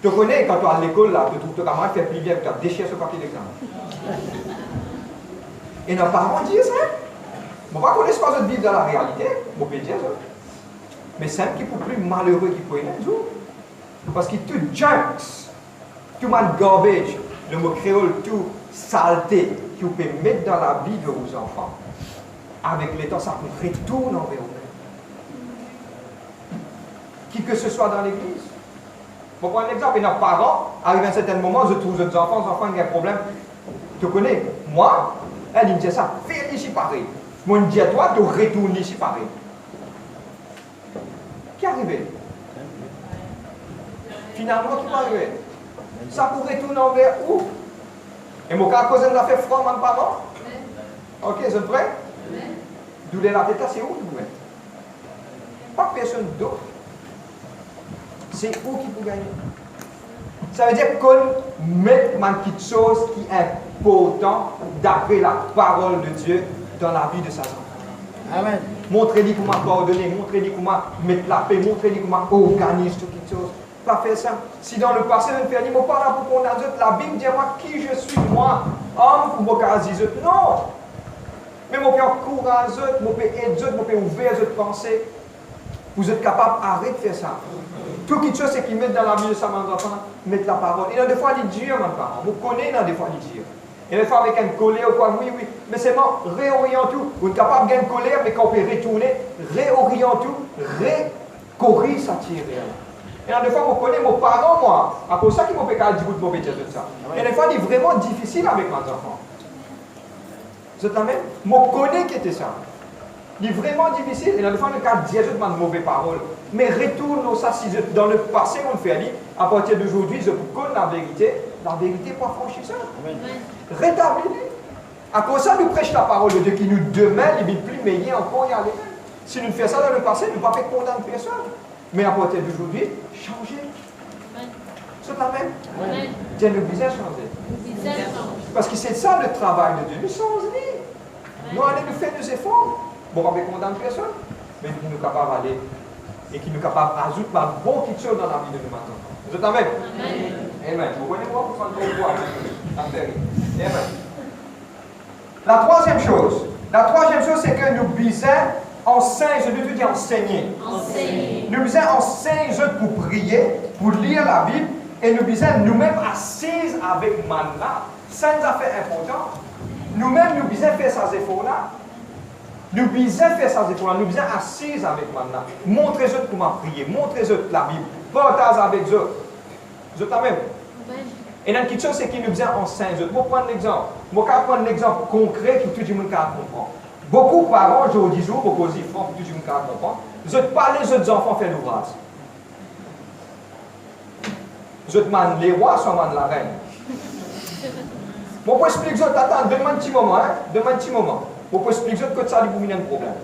Tu connais, quand tu es à l'école, là, tu trouves ton camarade fait plus bien, tu as déchiré ce papier d'examen. Et nos parents disent ça. Je ne connais pas de vivre dans la réalité, je peux dire ça. Mais c'est un petit peu plus malheureux qu'il peut y avoir. Parce que tout junks, tout mal garbage, le mot créole, tout saleté, que vous pouvez mettre dans la vie de vos enfants, avec le temps, ça vous retourne envers vous. Qui que ce soit dans l'église. Pour prendre un exemple, et nos parents, arrivent à un certain moment, je trouve les enfants ont un problème. Tu connais, moi, elle me dit ça, fais ici pareil. Moi, je dis à toi, tu retournes ici pareil. Qui est arrivé? Finalement, qui va arriver? Ça pourrait tourner envers où? Et mon cas, à cause de la fait froid, mon parent? Ok, vous êtes prêts? D'où la tête, c'est où? Pas personne d'autre. C'est où qui peut gagner? Ça veut dire qu'on met quelque chose qui est important d'après la parole de Dieu dans la vie de sa enfant. Amen. Montrez-lui comment pardonner, montrez-lui comment mettre la paix, montrez-lui comment organiser tout quelque chose. Pas faire ça. Si dans le passé, on fait, on parle pour qu'on a la Bible, dis-moi qui je suis, moi, homme, ou moi, non. Mais moi, je peux encourager, je peux aider, je peux ouvrir les pensées. Vous êtes capable d'arrêter de faire ça. Tout quelque chose, c'est qu'ils mettent dans la vie de sa enfant, mettre la parole. Il y a des fois, ils disent, mon parent. Vous connaissez, des fois, ils disent. Et des fois, avec une colère ou quoi, oui. Mais c'est bon, réoriente tout. Vous êtes capable de gagner une colère, mais quand on peut retourner, réoriente tout, récorriger sa tire. Et des fois, vous connaissez mon parent, moi. À cause de ça, qu'ils m'ont fait dire de mauvais de ça. Et des fois, il est vraiment difficile avec mes enfants. Vous êtes la même? Moi, je connais qui était ça. Il est vraiment difficile. Et des fois, le cas de dire de mauvaises paroles. Mais retourne ça, si dans le passé, on le fait dire, à partir d'aujourd'hui, je connais la vérité n'est pas franchissante. Rétablis-les. À cause de ça, nous prêchons la parole de Dieu qui nous demain, il est plus meilleur encore y aller. Si nous faisons ça dans le passé, nous ne pouvons pas condamner personne. Mais à partir d'aujourd'hui, changez. C'est la même. Dieu nous disait changer. Parce que c'est ça le travail de Dieu. Nous changer. Nous allons nous faire des efforts. Bon, on ne va pas condamner personne. Mais nous sommes capables d'aller. Et qui nous capables d'ajouter ma bonne petite chose dans la vie de nous maintenant. Vous êtes avec? Amen. Vous voyez moi pour prendre le pouvoir. Amen. La troisième chose, c'est que nous bisons enseigner, je veux dire enseigner. Nous bisons enseigner pour prier, pour lire la Bible, et nous bisons nous-mêmes assises avec manna. Ça nous a fait important. Nous-mêmes, nous bisons faire ces efforts-là. Nous bisons faire ces efforts-là. Nous bisons assises avec manna. Montrez-eux comment prier, montrez-eux la Bible, partagez avec eux. Vous êtes la même. Et dans quelque chose, c'est qui nous vient en saint. Je vais prendre l'exemple. Je vais prendre l'exemple concret que tout le monde comprend. Beaucoup de parents, aujourd'hui, beaucoup de enfants, tout le monde comprend. Je vais parler aux autres enfants faire l'ouvrage. Je demande les rois, soit demande la reine. Je peux expliquer, attends, donne-moi un petit moment, hein? Donne-moi un petit moment. Je peux expliquer que ça lui un problème.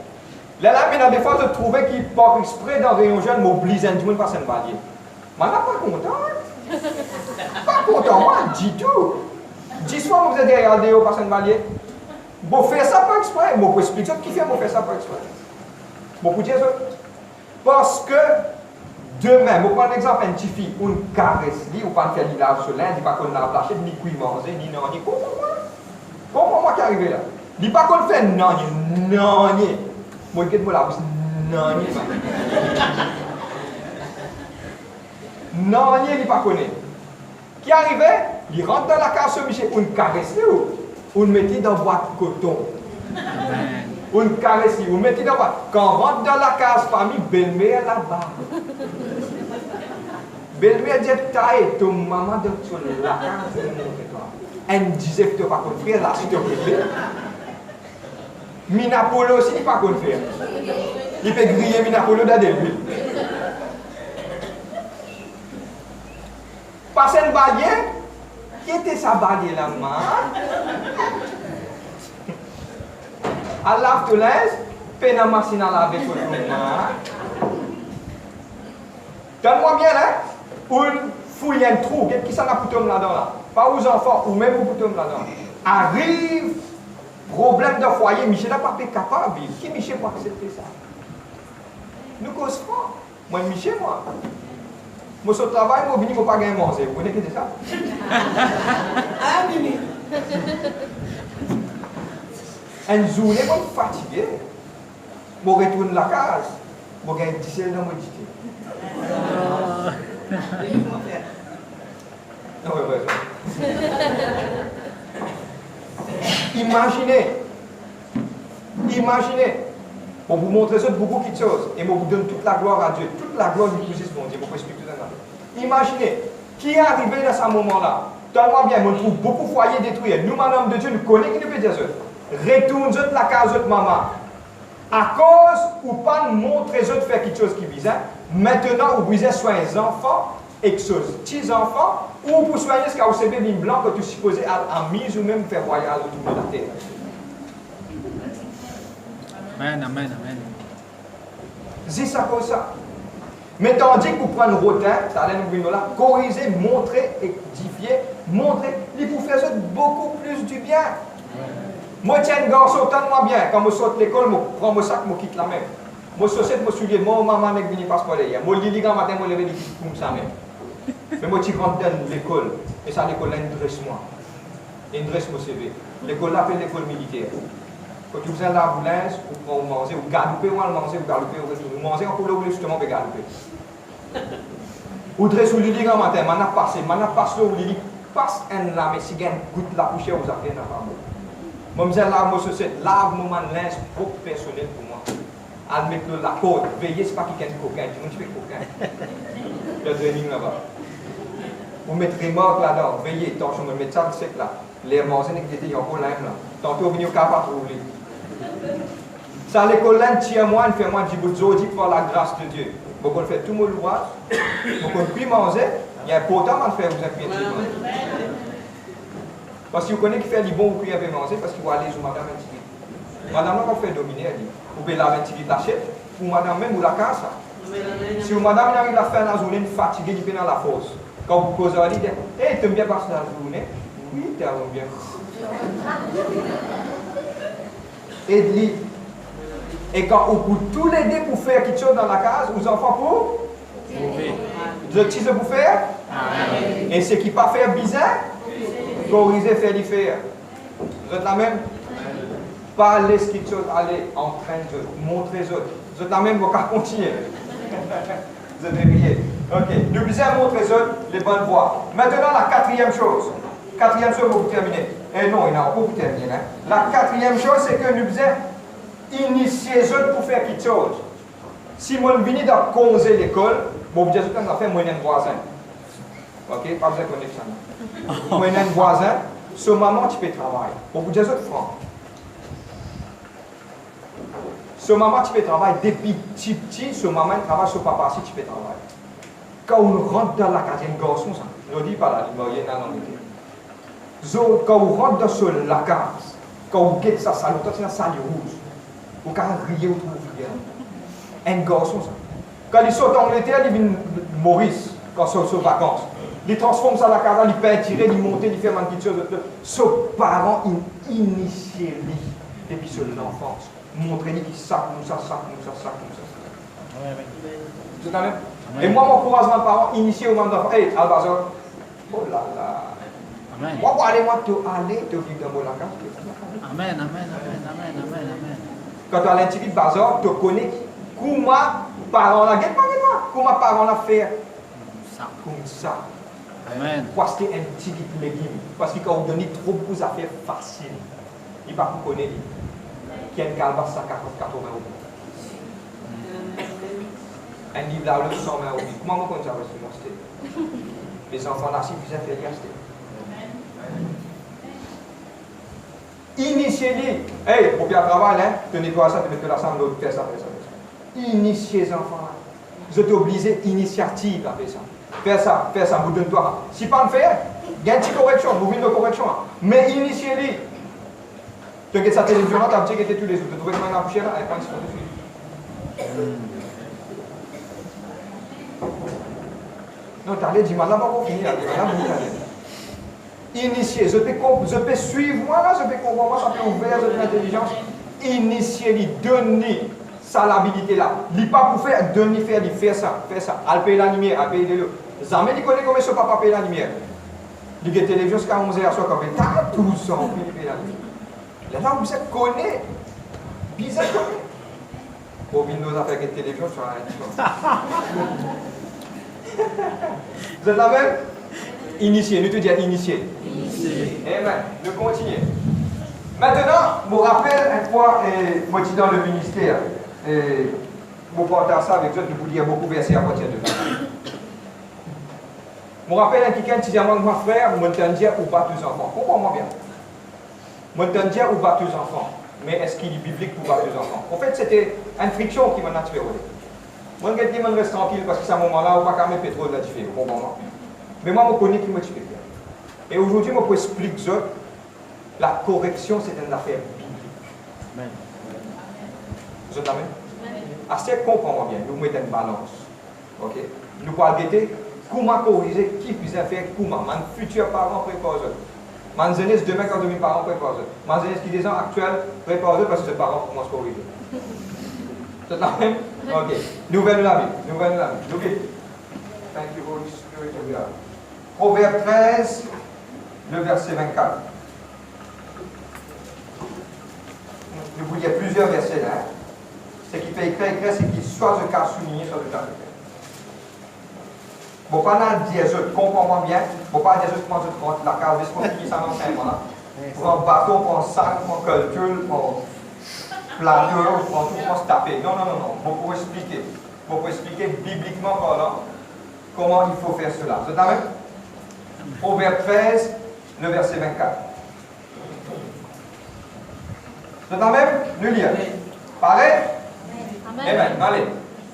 Là, il y a des fois, je trouvais qu'il part exprès dans Rayon Jeune, m'oblige tout le monde par un valier. Mais je ne suis pas content. Pas content, moi, dis tout. 10 fois, vous êtes regardé au par un valier. Vous faites ça pas exprès. Je peux expliquer qui fait, vous faites ça pas exprès. Je peux dire ça. Parce que demain, je prends l'exemple, un petit fille, une caresse, ou pas faire du lave sur l'Inde, il pas qu'on l'a lâché, ni quoi manger, ni non, ni comprends-moi. Comprends-moi qui est arrivé là. Il pas qu'on fait non, non, ni. Moi, je dis la bouche, non, ni. Non, ni, il pas connaît. Qui arrivait, il rentre dans la case sur Michel, une caresse, ou une mettait dans boîte de coton. Une caresse, ou mettait dans boîte. Quand on rentre dans la case famille, belle-mère là-bas. Belle-mère dit, taille, ton maman de sur la case de mon toi. Elle disait que tu n'as pas compris, là, si tu as compris. Minapolo aussi, il n'a pas compris. Il peut griller Minapolo dans des villes. Passer un balai, qui était sa balai là-bas? À lave de l'aise, peine à machine à laver tout le monde. Donne-moi bien là, une fouille un trou, qui s'en a poutom là-dedans là. Pas aux enfants, ou même aux poutom là-dedans. Arrive, problème de foyer, Michel n'a pas été capable de vivre. Qui Michel peut accepter ça? Nous cause pas. Moi, Michel, moi. Moi, sur le travail, moi, je ne vais pas gagner manger. Vous connaissez ça? Ah, Mimi. Une journée, je suis fatigué. Je retourne à la case. Je gagne 10 dans mon ticket. Imaginez. Pour vous montrer ça beaucoup de choses. Et je vous donne toute la gloire à Dieu. Toute la gloire du Christ, mon Dieu. Je vous expliquer tout ça. Imaginez. Qui est arrivé dans ce moment-là? Tellement bien, on trouve beaucoup de foyers détruits. Nous, madame de Dieu, nous connaissons qui nous peut dire ça. Retourne la case de maman. À cause ou pas montrer de faire quelque chose qui visait, maintenant vous visez soigner les enfants, et que ce petits enfants, ou pour soigner ce qu'a au bébé blanc que tu supposais en mise ou même faire voyage autour de la terre. Amen, amen, amen. C'est ça comme ça. Mais tandis que vous prenez le rotin, ça allait nous venir là, corriger, montrer, édifier, montrer, il vous faire beaucoup plus du bien. Moi, tiens, un garçon, tellement bien. Quand je sors de l'école, je prends mon sac, je quitte la même. Moi, je sors, je suis moi, maman n'est venue pas pour aller. Moi, je lis quand matin, je lève comme ça même. Mais moi, je rentre dans l'école. Et ça, l'école, là, une dresse moi. Une dresse mon CV. L'école, là, c'est l'école militaire. Quand tu viens là, vous linge, vous prenez manger, vous galopez, vous manger, vous galopez, vous mangez, on peut justement, vous galoper. Vous dressez, vous lis quand matin, maintenant, passe, vous lis, passe un là, mais si vous avez une goutte de la poussière, vous avez un là. Moi, je lave mon société, lave mon linge propre personnel pour moi. Elle met la côte, veillez, ce n'est pas quelqu'un de coquin, tout le monde fait coquin. Le training là-bas. Vous mettez remorque là-dedans, veillez, attention, vous mettez ça de sec là. Les manger qui étaient encore là. Tantôt, vous venez au cas pas trouver. Ça, l'école là, tiens-moi, fait moi du bout de zodi pour la grâce de Dieu. Vous pouvez faire tout mon ouvrage, vous pouvez manger, il y a un potent à faire, vous avez parce que vous connaissez qui fait les bons ou qui a manger parce qu'il va aller sur madame Antigui. Madame n'a pas fait dominer, elle dit. Vous pouvez laver Antigui tâcher, ou madame même ou la casse. Si vous madame arrive à faire la journée fatiguée, il peut dans la force. Quand vous posez à l'idée, hey, tu aimes bien passer la journée? Oui, tu aimes bien. Aide-lui. Et quand vous pouvez tous l'aider pour faire quelque chose dans la case, vous enfants pour? Vous êtes qui pour faire? Et ce qui pas faire bizarre? Corriger, faire du faire. Vous êtes la même? Parler ce qui chose, aller en train de montrer les autres. Vous êtes la même, vous pouvez continuer. Vous êtes réveillés. Ok. Nous devons montrer les autres les bonnes voies. Maintenant, la quatrième chose. Quatrième chose pour vous terminer. Eh non, il n'y a pas pour vous terminer. Hein. La quatrième chose, c'est que nous devons initier les autres pour faire quelque chose. Si moi, je viens de causer l'école, bon, vous dites que je vais faire moyen voisin. Ok? Pas besoin de connaître ça. Vous prenez un voisin, ce maman, tu peux travailler. Pour vous dire autre franc. Ce maman, tu peux travailler depuis petit, ce maman travaille, ce papa, si tu peux travailler. Quand on rentre dans la case, il y a un garçon, ça. Je ne dis pas là, il y a un langue. Quand on rentre dans la case, quand on guette sa salle, on a une salle rouge. On peut rier autour de un garçon, ça. Quand il sort en Angleterre, il vient Maurice, quand il sort aux vacances. Il transforme ça dans la case, il peint, tirer, il monte, il fait une petite chose. Ce parent, il initie depuis l'enfance. Montrer qu'il ça comme ça, ça comme ça, ça comme ça. Vous entendez? Et moi, mon encouragement de parents, initié au moment d'enfant, hey, Albazor, oh là là. Amen. Moi, pour aller, te vivre dans mon langage. Amen, amen, amen, amen, amen, amen. Quand tu as l'intimité de Bazar, tu connais comment parents là, comment parents là faire comme ça. Amen. Parce que un petit légume, parce que quand on donne trop beaucoup d'affaires faciles, il ne va pas connaître. Qui a une calebasse à 80 euros. Un livre là, le 100 euros. Comment on compte ça parce que l'acheter? Les enfants là, si vous avez fait l'acheter. Initiez-les. Hey, pour bien travailler, hein, tu nettoies ça, tu mets la chambre, l'autre, fais ça, fais ça, fais ça. Initiez les enfants là. Vous êtes obligés, initiative à faire ça. Fais ça, vous donne-toi. Si pas le faire, il y a une petite correction, vous venez de correction. Mais initiez-les. Tu regardes sa télévision là, tu as checké tous les jours. Tu trouves comment il a couché là, elle prend une seconde dessus. Non, tu allais dire, madame, on va finir. Initier, je peux suivre moi là, je peux comprendre moi, ça peut ouvrir de l'intelligence. Initier, donner ça l'habilité là. Il pas pour faire, donner, faire ça. Elle paye la lumière, elle paye l'eau. Jamais il connaît comment ce papa paye la lumière. Il y a une télévision jusqu'à 11h à soir, quand il y a 12 ans, il paye la lumière. Là, vous savez, connaît. Bizarre, connaît. Pour Windows, a fait une télévision sur un Vous êtes la même? Initier, nous te disons initier. Amen. Nous continuons. Maintenant, je me rappelle une fois, moi j'étais dans le ministère, je partage ça avec vous, je vous dire beaucoup de versets à partir de là. Je me rappelle quelqu'un qui disait à mon frère, je t'en ou pas tous les enfants. Comprends-moi bien. Je t'en ou pas tous les enfants. Mais est-ce qu'il est biblique pour pas tous les enfants? En fait, c'était une friction qui m'a tué. Moi, je reste tranquille parce que c'est un moment-là où je ne peux pas mettre pétrole là-dessus. Mais moi, je connais qui m'a tué. Et aujourd'hui, je peux expliquer la correction, c'est une affaire biblique. Amen. Vous êtes amen? Assez comprends-moi bien, nous mettons une balance. Ok? Nous parlons de comment corriger, qui peut faire, comment. Mon futur parent prépare eux. Mon jeunesse demain, quand mes parents préparent eux. Mon jeunesse qui est des ans actuels prépare eux parce que les parents commencent à corriger. Vous êtes amen? Ok. Nouvelle la vie. Ok. Thank you, Holy Spirit of God. Proverbe 13, le verset 24. Je vous dis plusieurs versets là. Ce qui fait écrire, c'est qu'il soit le cas souligné, soit le cas écrit. Bon, pas dans le dire, je comprends bien. Bon, pas dire, je prends la case, je prends qui ça dans 5 mois là. Prends bateau, prends sac, prends calcul, prends planeur, prends tout, prends se taper. Non. Bon, pour expliquer bibliquement parlant comment il faut faire cela. Vous êtes d'accord? Proverbe 13, le verset 24. Vous êtes d'accord? Nous lire. Pareil? Amen. Allez.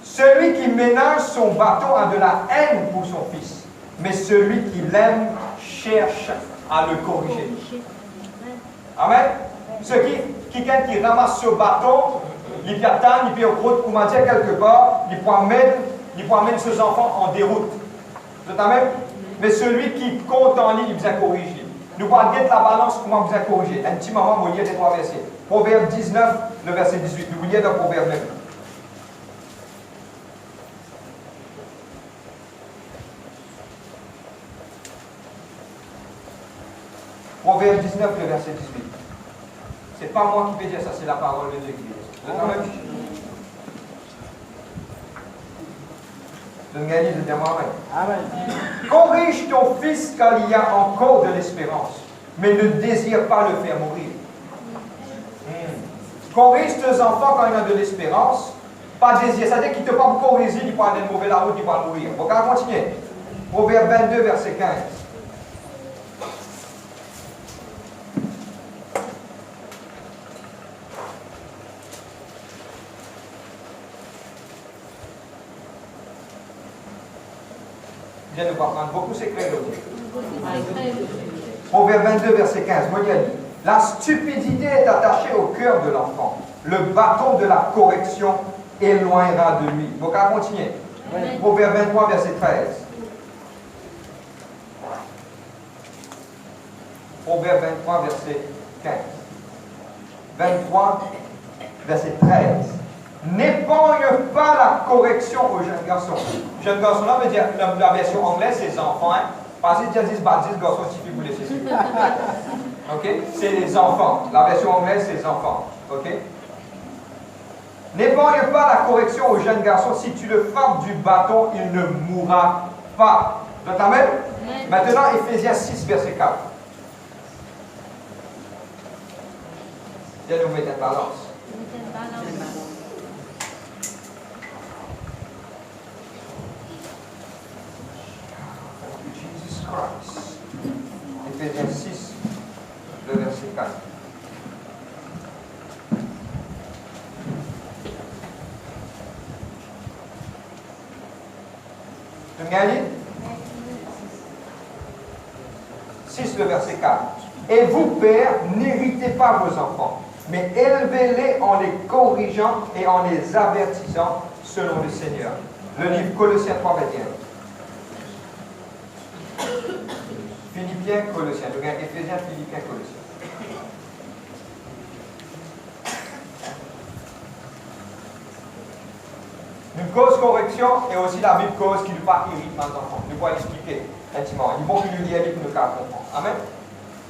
Celui qui ménage son bâton a de la haine pour son fils, mais celui qui l'aime cherche à le corriger. Amen. Quelqu'un qui ramasse ce bâton, il peut attendre, il peut route, comment dire, quelque part, il peut amener ses enfants en déroute. Vous êtes amen? Mais celui qui compte en lui, il vous a corrigé. Nous parlons de la balance, comment vous a corrigé. Un petit moment, vous lire les 3 versets. Proverbe 19, le verset 18. Vous lire dans Proverbe 9. Proverbe 19, le verset 18. C'est pas moi qui peux dire ça, c'est la parole de Dieu qui dit ça. Vous êtes amen? Je ne gagne de moi. Amen. Corrige ton fils quand il y a encore de l'espérance, mais ne désire pas le faire mourir. Corrige tes enfants quand il y a de l'espérance, pas désir. C'est-à-dire qu'il ne peut pas vous corriger, il peut aller mauvais la route, il peut mourir. Vous pouvez continuer. Proverbe 22, verset 15. Viens nous apprendre beaucoup secrets aujourd'hui. Proverbe 22, verset 15. Moi, il a dit, la stupidité est attachée au cœur de l'enfant. Le bâton de la correction éloignera de lui. Donc, à continuer. Proverbe 23, verset 13. Proverbe 23, verset 15. 23, verset 13. N'épargne pas la correction aux jeunes garçons. Jeunes garçons, là, veut dire, la version anglaise, c'est les enfants. Hein? Parce que déjà 10 garçons, si vous laissez suivre. OK? C'est les enfants. La version anglaise, c'est les enfants. OK? N'épargne pas la correction aux jeunes garçons. Si tu le frappes du bâton, il ne mourra pas. Donc, amen? Maintenant, Éphésiens 6, verset 4. Viens nous mettre une balance. Jesus Christ. Éphésiens 6, le verset 4. Tu me gagnes? 6, le verset 4. Et vous, pères, n'irritez pas vos enfants, mais élevez-les en les corrigeant et en les avertissant selon le Seigneur. Le livre Colossiens 3, 21. Philippiens, Colossiens. Donc, Éphésiens, Philippiens, Colossiens. Une cause correction et aussi la Bible cause qui ne pas irrite mes enfants. Nous pouvons l'expliquer intimement. Il faut que nous lions pour nous comprendre. Amen.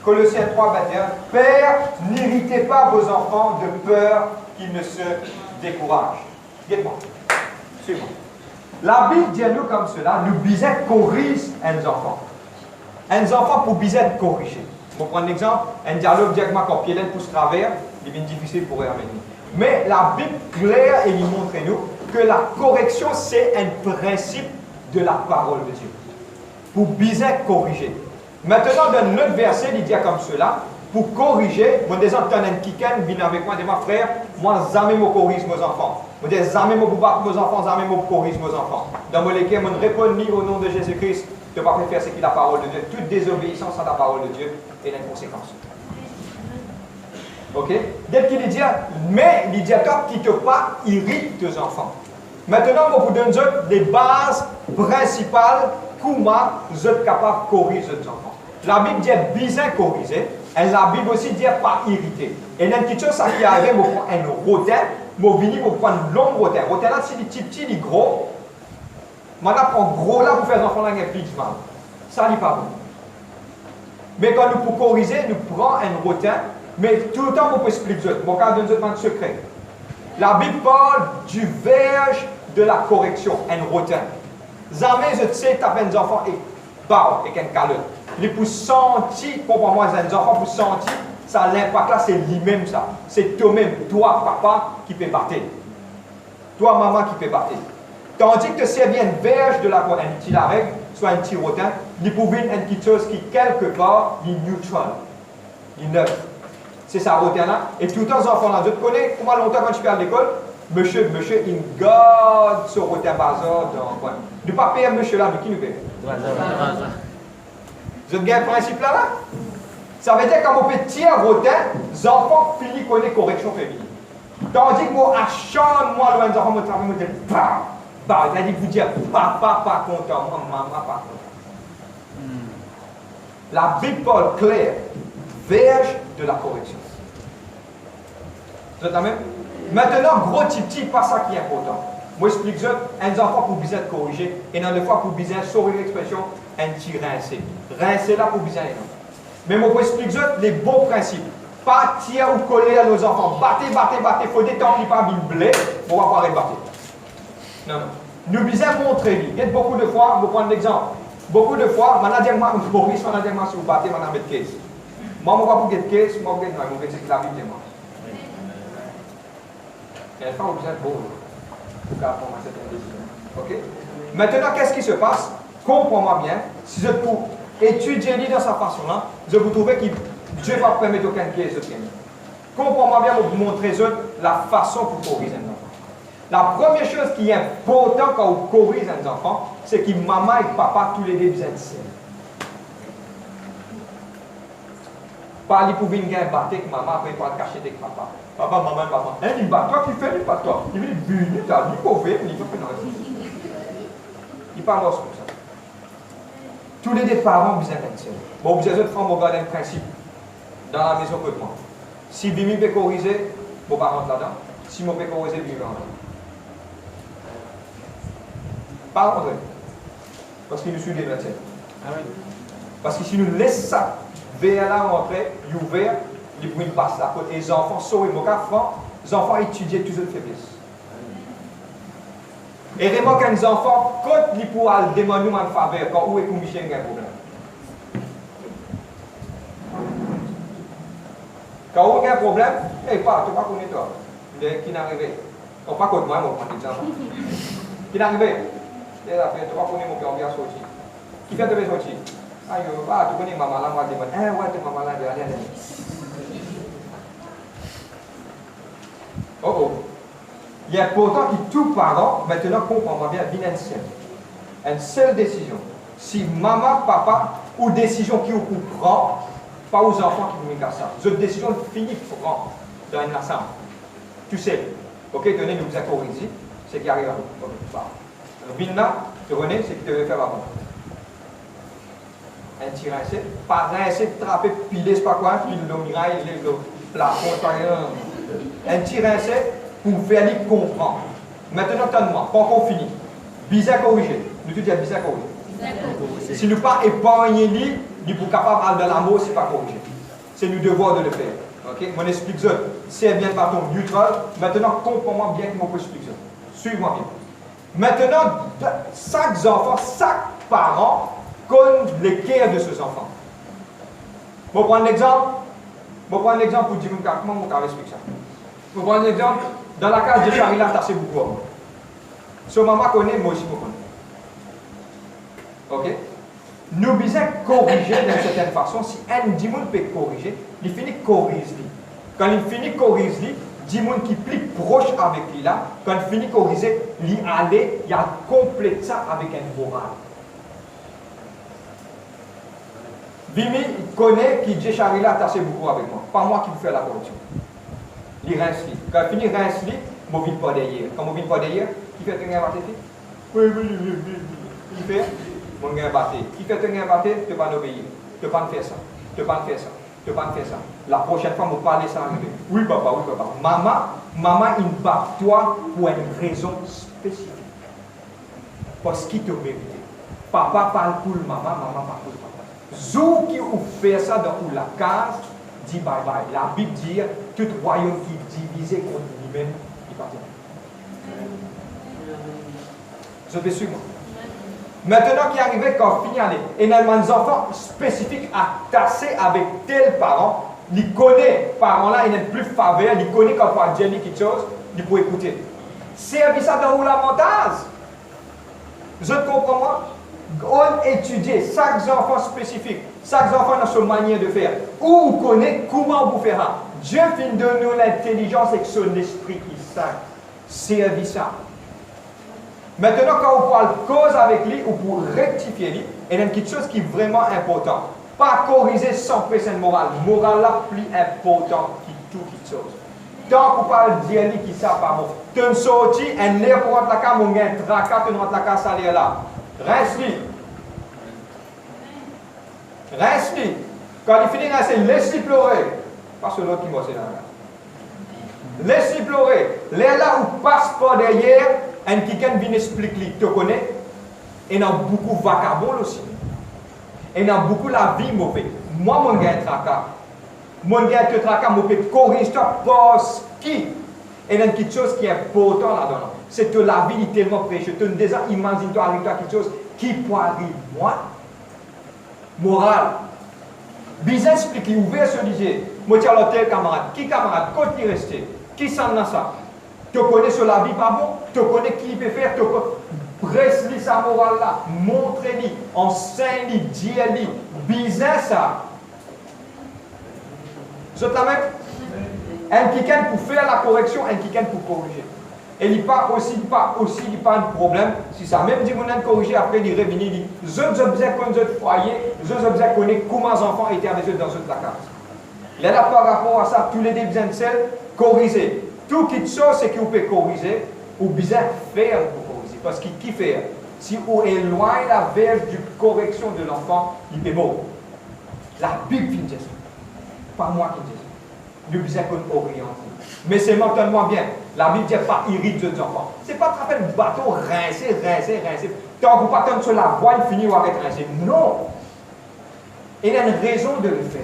Colossiens 3, 21. Père, n'irritez pas vos enfants de peur qu'ils ne se découragent. Dites-moi. Suivez-moi. La Bible dit à nous comme cela, nous bisons corriger un enfant. Un enfant pour bien être corrigé. Pour prendre un exemple, un dialogue directement quand Piélène pousse travers, il devient difficile pour amener. Mais la Bible claire et il montre nous que la correction c'est un principe de la parole de Dieu. Pour bien être corrigé. Maintenant, dans notre verset, il dit comme cela, pour corriger, moi des entends un kiken, viens avec moi, dis ma frère, moi jamais me corrige mes enfants. Moi dis jamais me battre mes enfants, jamais me corrige mes enfants. Dans mon lesquels, moi ne réponds ni au nom de Jésus-Christ. De ne pas faire ce qui est la parole de Dieu. Toute désobéissance à la parole de Dieu est une conséquence. Ok? Dès qu'il dit, mais il dit qui ne te pas irrite tes enfants. Maintenant, on vous donne des bases principales comment vous êtes capable de corriger vos enfants. La Bible dit bien corriger, et la Bible aussi dit pas irriter. Et il y a une petite chose qui arrive, on prend un rotin, on vient pour prendre un long rotin. Le rotin là, c'est des petits, des gros. Maintenant, on prend gros là pour faire des enfants dans un petit mal. Ça n'est pas bon. Mais quand nous pour corriger, nous prenons un rotin, mais tout le temps, on peut expliquer. Mon cas donne un secret. La Bible parle du verge de la correction, un rotin. Jamais je sais taper des enfants et bah, avec un calotte. Les pour sentir, pour moi, les enfants pour sentir, ça l'impact là, c'est lui-même ça. C'est toi-même, toi, papa, qui peut battre. Toi, maman, qui peut battre. Tandis que c'est bien une verge de la correction, un petit arrêt, soit un petit rotin, il peut être une petite chose qui, quelque part, est neutral, est neutre. C'est ça, rotin là. Et tout le temps, les enfants là, je te connais, comment longtemps quand je suis à l'école, monsieur, il garde ce rotin bazar dans le coin. Ne pas payer monsieur là, mais qui nous paye? Vous avez un principe là? Ça veut dire quand on peut tirer rotin, les enfants finissent connaître correction féminine. Tandis que moi, à chaque mois, les enfants me travaillent, me disent, bah, il a dit vous dire, papa pas content, moi, maman pas content. La Bible parle claire, verge de la correction. Vous êtes la même? Maintenant, gros petit, pas ça qui est important. Moi, j'explique ça, un enfant pour bien être corrigé, et dans le fois pour bien sauver l'expression, un petit rincé. Rincé là pour bien être. Mais moi, je explique ça, les bons principes. Pas tirer ou coller à nos enfants. Battez, il faut détendre, il pas bien blé, on va pas rebattre. Non. Nous devons montrer. Il y a beaucoup de fois, je vais prendre l'exemple. Beaucoup de fois, Maurice, si vous battez, je vais mettre case. Moi, je ne vais pas pour get case, moi, je vais mettre la Bible de moi. Et elle fait un besoin beau. Pour qu'elle prenne cette décision. Ok? Maintenant, qu'est-ce qui se passe? comprends-moi bien, si je trouve étudier lui dans sa façon-là, je vous trouvez que Dieu va permettre aucun piège de tenir. Comprends-moi bien, vous montrer la façon pour corriger un enfant. La première chose qui est importante quand on corrige un enfant, c'est que maman et papa, tous les deux, besoin de sel. Pas les pour venir battre avec maman, après pas cacher avec papa. Papa, maman, papa. Hein, il bat toi qui fait, il bat toi. Il veut venir, il faut faire, il faut faire. Il parle comme ça. Tous les deux parents ont besoin d'un sel. Bon, vous avez faire regarder un principe dans la maison que moi. Si Bimi peut corriger, vos parents là-dedans. Si moi peux corriger, Bimi va rentrer. Pas rentrer. Parce qu'il nous suit des médecins. Parce que si nous laissons ça, vers là rentrer, il est ouvert, il pour une passe là. Et les enfants sont les enfants étudient toujours les faiblesses. Et vraiment, quand les enfants, quand ils pourront demander une faveur, quand où est que Michel a un problème. Quand on a un problème, tu ne pas connaître toi. Qui n'est arrivé. On ne pas contre moi, on prend l'exemple. Qui n'est arrivé. Tu ne pas connaître mon père, on vient sortir. Qui fait de mes sortir? Ah, tu connais maman là, moi je demande. Ouais, tu es maman là, allez. Oh. Il est important que tous parents, maintenant, comprennent bien, une seule décision. Si maman, papa, ou décision qui vous prend, pas aux enfants qui vous mettent ça. Cette décision finie prend dans une ensemble. Tu sais, ok, tenez, nous vous accords ici, c'est qui arrive à vous. Vilna, tu connais, c'est qui te veut faire avant. Un tir rincé, pas rincé, trapper, piler, c'est pas quoi, pile le mirail, le plafond, pas rien. Un tir rincé pour faire lui comprendre. Maintenant, donne-moi, pas qu'on finit. Bizarre corrigé. Nous te disons bizarre corrigé. Si nous pas épargner lui, il est capable de l'amour, c'est pas corrigé. C'est nous devoir de le faire. Ok? Mon explique ça. C'est bien par ton neutral. Maintenant, comprends-moi bien comment on peut expliquer ça. Suis-moi bien. Maintenant, chaque enfant, chaque parent connaît les cœurs de ses enfants. Je vais prendre l'exemple. Pour dire comment on explique ça. Je vais prendre l'exemple. Dans la case de Charila, tu as beaucoup. Ce maman connaît, moi aussi, je connais. Ok? Nous devons corriger d'une certaine façon. Si un dimon peut corriger, il finit corriger. Quand il finit corriger, dimon qui est plus proche avec lui là, quand il finit corriger, il aller, il a complète ça avec un moral. Vimi connaît qui dit Charila a assez beaucoup avec moi. Pas moi qui vous fais la correction. Il rince lui. Quand il finit rince lui, je ne viens pas derrière. Quand je ne viens pas derrière, qui fait un battre? Oui. Qui fait? Mon gars battre. Qui fait un battre? Tu ne vas pas obéir. Tu ne vas pas faire ça. Tu ne vas pas faire ça. Tu ne vas pas faire ça. La prochaine fois, je vais parler ça arriver. Oui, papa. Maman, il bat toi pour une raison spécifique. Parce qu'il te mérite. Papa parle pour maman parle pour papa. Zou qui ou fait ça dans la case, dit bye bye. La Bible dit, tout royaume qui est divisé contre lui-même, il partit. Je vais suivre. Maintenant qui arrive quand finit l'année, et les enfants spécifiques attachés avec tel parent, ils connaissent, parent-là, il n'est plus faveur, ils connaissent quand on dit quelque chose, ils peuvent écouter. Servir ça dans la montage. Je comprends moi. On étudie chaque enfant spécifique, chaque enfant a sa manière de faire. Où vous connaissez comment vous fera. Dieu finit de nous l'intelligence et son esprit qui saint. Servir ça. Maintenant, quand on parle cause avec lui ou pour rectifier lui, il y a quelque chose qui est vraiment important. Pas corriger sans personne morale. Morale là plus important que toute chose. Tant qu'on parle d'Yeli qui ça pas bon. Tu es sorti, un l'air pour rentrer la carte, mon gars, tracas, tu rentres la carte salaire là. Reste-lui. Reste-lui. Quand il finit de rester, laisse-lui pleurer. Pas sur l'autre qui m'a c'est là. Laisse-lui pleurer. L'air là où passe pas derrière, un quelqu'un vient expliquer, tu connais, il y a beaucoup de vagabonds aussi. Il y a beaucoup la vie mauvaise. Moi, mon gars, tracas. Mon gars, te tracas, mon père, corrige-toi parce qu'il y a quelque chose qui est important là-dedans. C'est que la vie est tellement précieuse. Tu déjà imagine-toi arrive-toi quelque chose qui peut arriver. Moi, moral. Bizarre explique, ouvert se disait, moi, tu as l'hôtel camarade. Qui camarade? Quand il reste? Qui s'en a ça? Tu connais sur la vie pas bon? Tu connais qui peut faire? presse-lui sa morale là, montre-lui, enseigne-lui, dis-lui, bizarre ça. Je t'amène un quelqu'un pour faire la correction, un quelqu'un pour corriger. Et il n'y a pas de problème. Si ça même dit qu'on a corrigé, après il revient, il dit, je observe comme je foyer, je observe comment les enfants étaient avec eux dans la case. Là, par rapport à ça, tous les besoin de sel, corriger. Tout qui chose, c'est qu'on peut corriger, ou bien faire pour corriger. Parce qu'il qui fait, si on éloigne la verge de correction de l'enfant, il est beau. La Bible dit ça. Pas moi qui dis ça. Nous besoin qu'on oriente. Mais c'est maintenant bien. La Bible dit pas irrite les enfants. C'est pas attraper le bateau, rincer. Tant que vous pas sur la voie, il finit par être rincé. Non. Il y a une raison de le faire.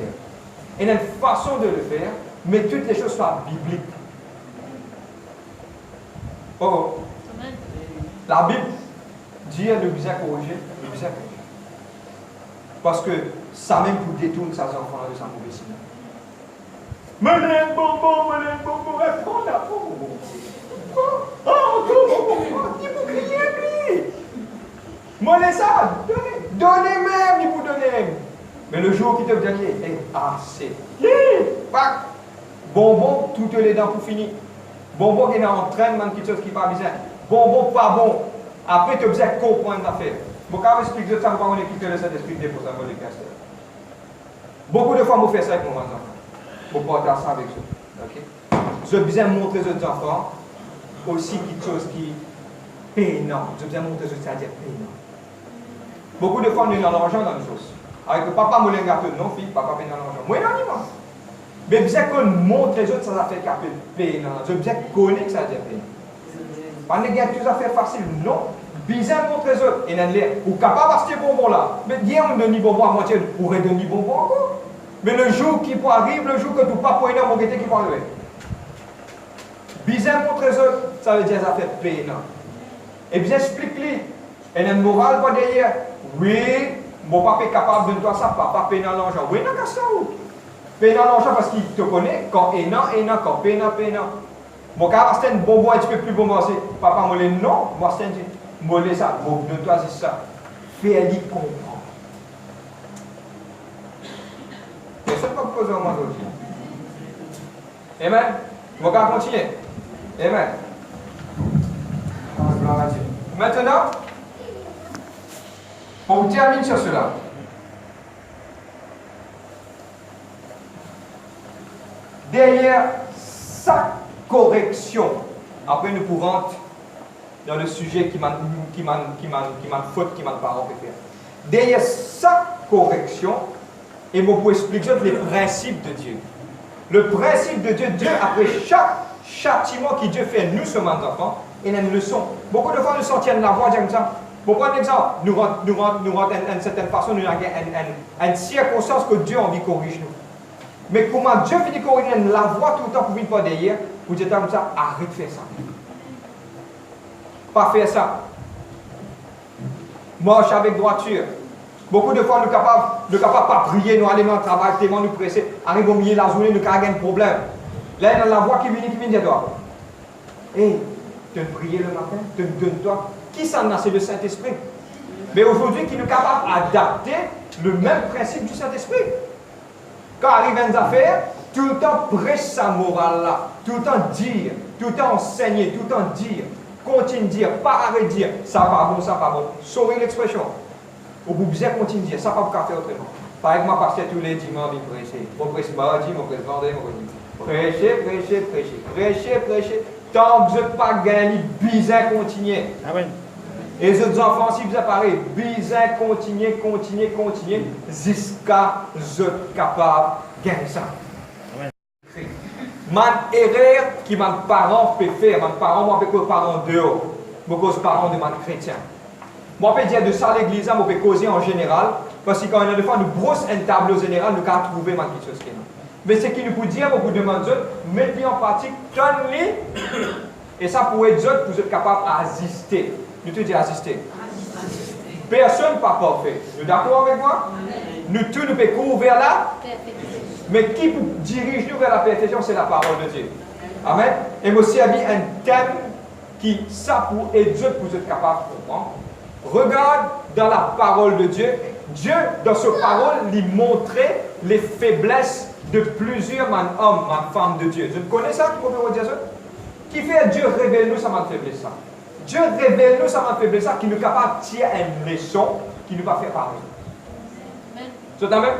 Il y a une façon de le faire, mais toutes les choses soient bibliques. Oh. La Bible dit le besoin corriger, le besoin corriger. Parce que ça même pour détourner ses enfants de sa mauvaise signe. Menez bonbon, prends la bonbon. Il vous criez lui. Menez ça, donnez même, il vous donnez. Mais le jour qui te vient, est assez. Pac, bonbon, toutes les dents pour finir. Bonbon qui est en entraînement, quelque chose qui n'est pas bien. Bonbon pas bon. Après, tu as besoin de comprendre l'affaire. Bon, quand je explique ça, on équipe le Saint-Esprit pour ça, le castel. Beaucoup de fois, on fait ça avec mon enfant. On partage ça avec eux. Okay? Je besoin de montrer aux enfants aussi quelque chose qui est payant. Je besoin de montrer aux enfants, c'est-à-dire payant. Beaucoup de fois, on est dans l'argent dans les choses. Avec le papa, moi, un gâteau, non, fille, papa, paye dans l'argent. Moi, non, non. Mais besoin qu'on montre les autres, ça fait qu'appelle payant. Je besoin qu'on connaisse que ça veut dire payant. Pas de gars, tout à fait facile, non. Besoin de montrer les autres. Et on est ou capable d'acheter bonbon là. Mais bien, on donne bonbon à moitié, on pourrait donner bonbon encore. Mais le jour qui peut arriver, le jour que tu pas pour énorme, on qui peut arriver. Besoin de montrer les autres, ça veut dire ça fait payant. Et bien, explique-lui. Et une morale pas derrière. Oui. Mon papa est capable de toi ça, papa paye dans l'argent. Oui, non, qu'est-ce que ça? Paye dans l'argent parce qu'il te connaît. Quand quand paye dans. Mon papa, c'est un bonbon un petit peu plus bon. Papa, moi, non. Moi, c'est un moi, ça. Bon, de toi, c'est ça. Fais-lui comprendre. Mais ça ne peut pas poser au moins d'autres. Amen. Mon papa, continue. Amen. Maintenant, on termine sur cela. Derrière chaque correction, après nous pourrons rentrer dans le sujet qui m'a faute, qui m'a parent faire. Derrière chaque correction, et moi pour expliquer les principes de Dieu. Le principe de Dieu, après chaque châtiment que Dieu fait, nous sommes enfants, il y a une leçon. Beaucoup de fois, nous sortions de la voie comme ça. Pour prendre un exemple, nous rentrons d'une certaine façon, nous avons une circonstance que Dieu a envie de corriger nous. Mais comment Dieu finit de corriger la voie tout le temps pour venir pas derrière, pour dire comme ça, arrête de faire ça. Pas faire ça. Marche avec droiture. Beaucoup de fois, nous sommes capables de pas prier, nous aller dans le travail, tellement nous presser, arrive au milieu de la journée, nous avons un problème. Là, il y a la voix qui vient dire toi. Hé, tu veux prier le matin, tu me donnes toi. Qui s'en a? C'est le Saint-Esprit. Mais aujourd'hui, qui est capable d'adapter le même principe du Saint-Esprit. Quand arrive une affaire, tout le temps prêche sa morale là, tout le temps dire, tout le temps enseigner, tout le temps dire, continue de dire, pas arrêter de dire, ça pas bon, ça pas bon. Sauvez l'expression. Au bout de continue de dire, ça pas pour faire autrement. Par exemple, moi, pasteur tous les dimanches, je prêcher. Je prêche mardi, je prêche vendredi, je prêche. Prêcher. Tant que vous n'êtes pas gagné, bizarre continuer. Amen. Et les autres enfants, si vous êtes pareil, bizarre continuer, jusqu'à vous êtes capable de gagner ça. Amen. Ma erreur qui mes parents peuvent faire, mes parents, moi, je peux parents dehors, beaucoup de parents de mes chrétiens. Moi, je peux dire de ça à l'église, je peux causer en général, parce que quand on a des fois, nous brossons un tableau général, nous pouvons trouver quelque chose qui est là. Mais ce qui nous peut dire, beaucoup de monde, mettez en pratique, tenez, et ça pourrait être d'autres, vous êtes capable d'assister. Nous te disons assister. Personne n'est pas parfait. Nous d'accord avec moi? Nous tous nous pouvons courir vers là. Mais qui dirige nous vers la perfection, c'est la parole de Dieu. Amen. Et moi aussi, il y a un thème qui ça pour aider pour être capable de comprendre. Regarde dans la parole de Dieu. Dieu, dans sa parole, lui montrait les faiblesses de plusieurs hommes, femmes de Dieu. Vous connaissez ça, vous pouvez dire ça? Qui fait Dieu révèle nous sa faiblesse ça? Dieu révèle nous sa faiblesse ça, qui nous est capable de tirer une leçon, qui nous va faire parler. C'est ça même?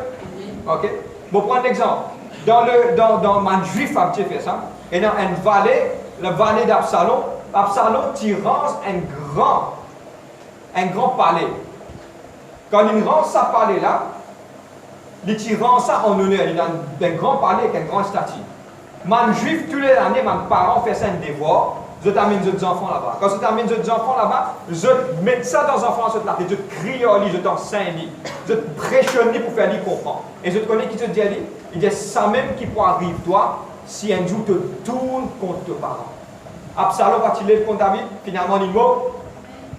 Ok. Bon, prendre un exemple. Dans un juif a fait ça, et dans une vallée, la vallée d'Absalom, Absalom rend un grand palais. Quand il rend sa palais là, il rend ça en honneur. Il a un grand palais avec un grand statue. Man juif, tous les années, mes parents font ça un devoir. Je t'amène des enfants là-bas. Quand je t'amène des enfants là-bas, je mets ça dans les enfants sur la tête. Je crie au lit, je t'enseigne, je te prêche pour faire lui comprendre. Et je te connais qui te dit, il dit ça même qui peut arriver toi si un jour te tourne contre tes parents. Absalom va-t-il le contre David, finalement il mort.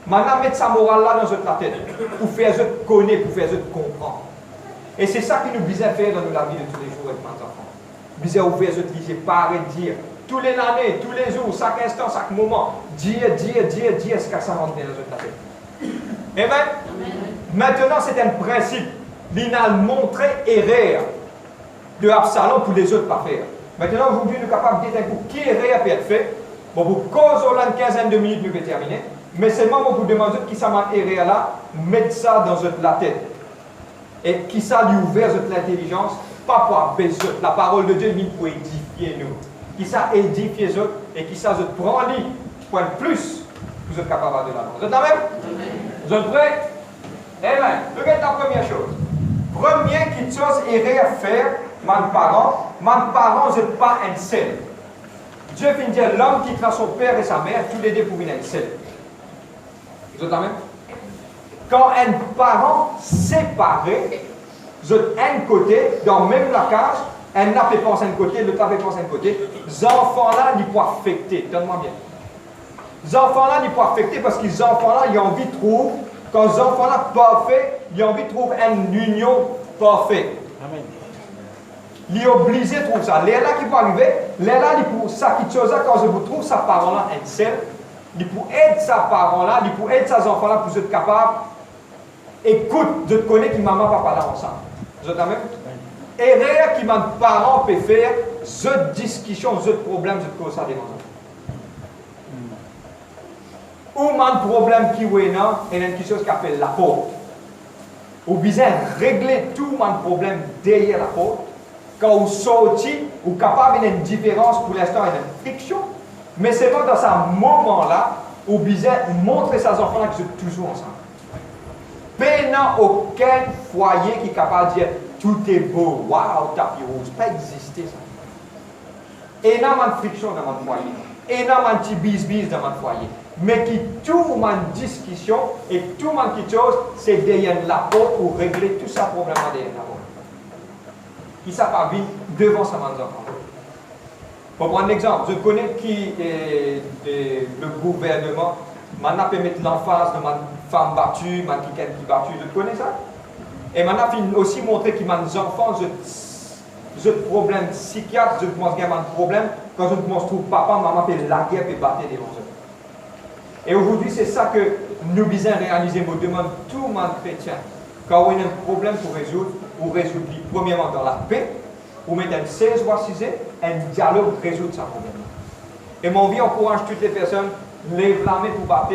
Maintenant, mettre sa morale là dans la tête, pour faire je te connais, pour faire je te comprendre. Et c'est ça qui nous besoin faire dans la vie de tous les jours avec nos enfants. Besoin ouvrir je te lisais, parler, dire. Tous les années, tous les jours, chaque instant, chaque moment, dire ce que ça rentre dans la tête. Amen. Maintenant, c'est un principe. Il a montré erreur de Absalom pour les autres pas faire. Maintenant, aujourd'hui, nous sommes capables de dire un coup qui erreur peut être fait. Bon, pour cause une quinzaine de minutes, nous pouvons terminer. Mais seulement pour vous demander qui ça m'a erreur là, mettre ça dans la tête. Et qui ça lui ouvert l'intelligence, pas pour abaisser. La parole de Dieu, il pour édifier nous. Qui ça édifie les autres et qui ça prend lui, point de plus, vous êtes capable de l'avance. Vous êtes là même? Vous êtes prêts? Amen. Regardez la première chose. Première qui chose erreur à faire, mes parents, je n'êtes pas un seul. Dieu vient dire l'homme quittera son père et sa mère, tous les deux pour venir un seul. Vous êtes là même? Quand un parent séparé, vous êtes un côté, dans même la cage, un n'a fait penser un côté, l'autre n'a fait penser un côté, les enfants-là, ils peuvent affecter. Donne-moi bien. Les enfants-là, ils peuvent affecter parce que les enfants-là, ils ont envie de trouver, quand les enfants-là parfaits, ils ont envie de trouver une union parfaite. Amen. Ils sont obligés de trouver ça. Les là qui peuvent arriver, les là, ça qui chose quand je vous trouve sa parent-là, un seul, ils peuvent aider sa parent-là, ils peuvent aider ses enfants-là pour être capables. Écoute, je te connais qui maman, papa là ensemble. Vous êtes la même? Erreur qui mes parents peuvent faire, cette discussion, ce problème, ce cause ça des enfants. Ou mon problème qui est là, il y a quelque chose qui appelle la faute. Ou bien régler tout mon problème derrière la faute. Quand vous sortez, vous êtes capable d'une différence pour l'instant, il y a une friction. Mais c'est pas dans ce moment-là, vous besoin montrer à ces enfants-là qu'ils sont toujours ensemble. Mais n'a aucun foyer qui est capable de dire tout est beau, waouh, tapis rouge, pas exister ça. Et n'a pas de friction dans mon foyer, et n'a pas de petit bis-bis dans mon foyer. Mais qui tout mon discussion et tout mon petite chose, c'est derrière la porte pour régler tout ça problème derrière la porte. Qui ça pas vite devant sa main d'enfant. Pour prendre un exemple, je connais qui est le gouvernement. Maintenant, peut mettre l'emphase de ma femme battue, ma qui battue, je connais ça. Et maintenant, il aussi montrer que mes enfants, j'ai problème psychiatre, je commence à avoir un problème. Quand je commence à trouver papa, maman fait la guerre et battre devant eux. Et aujourd'hui, c'est ça que nous devons réaliser. Je demande tout le monde chrétien. Quand on a un problème pour résoudre, vous résoudre premièrement dans la paix, vous mettez un 16 ou 6 un dialogue pour résoudre ce problème. Et mon vie encourage toutes les personnes, lève la main pour battre,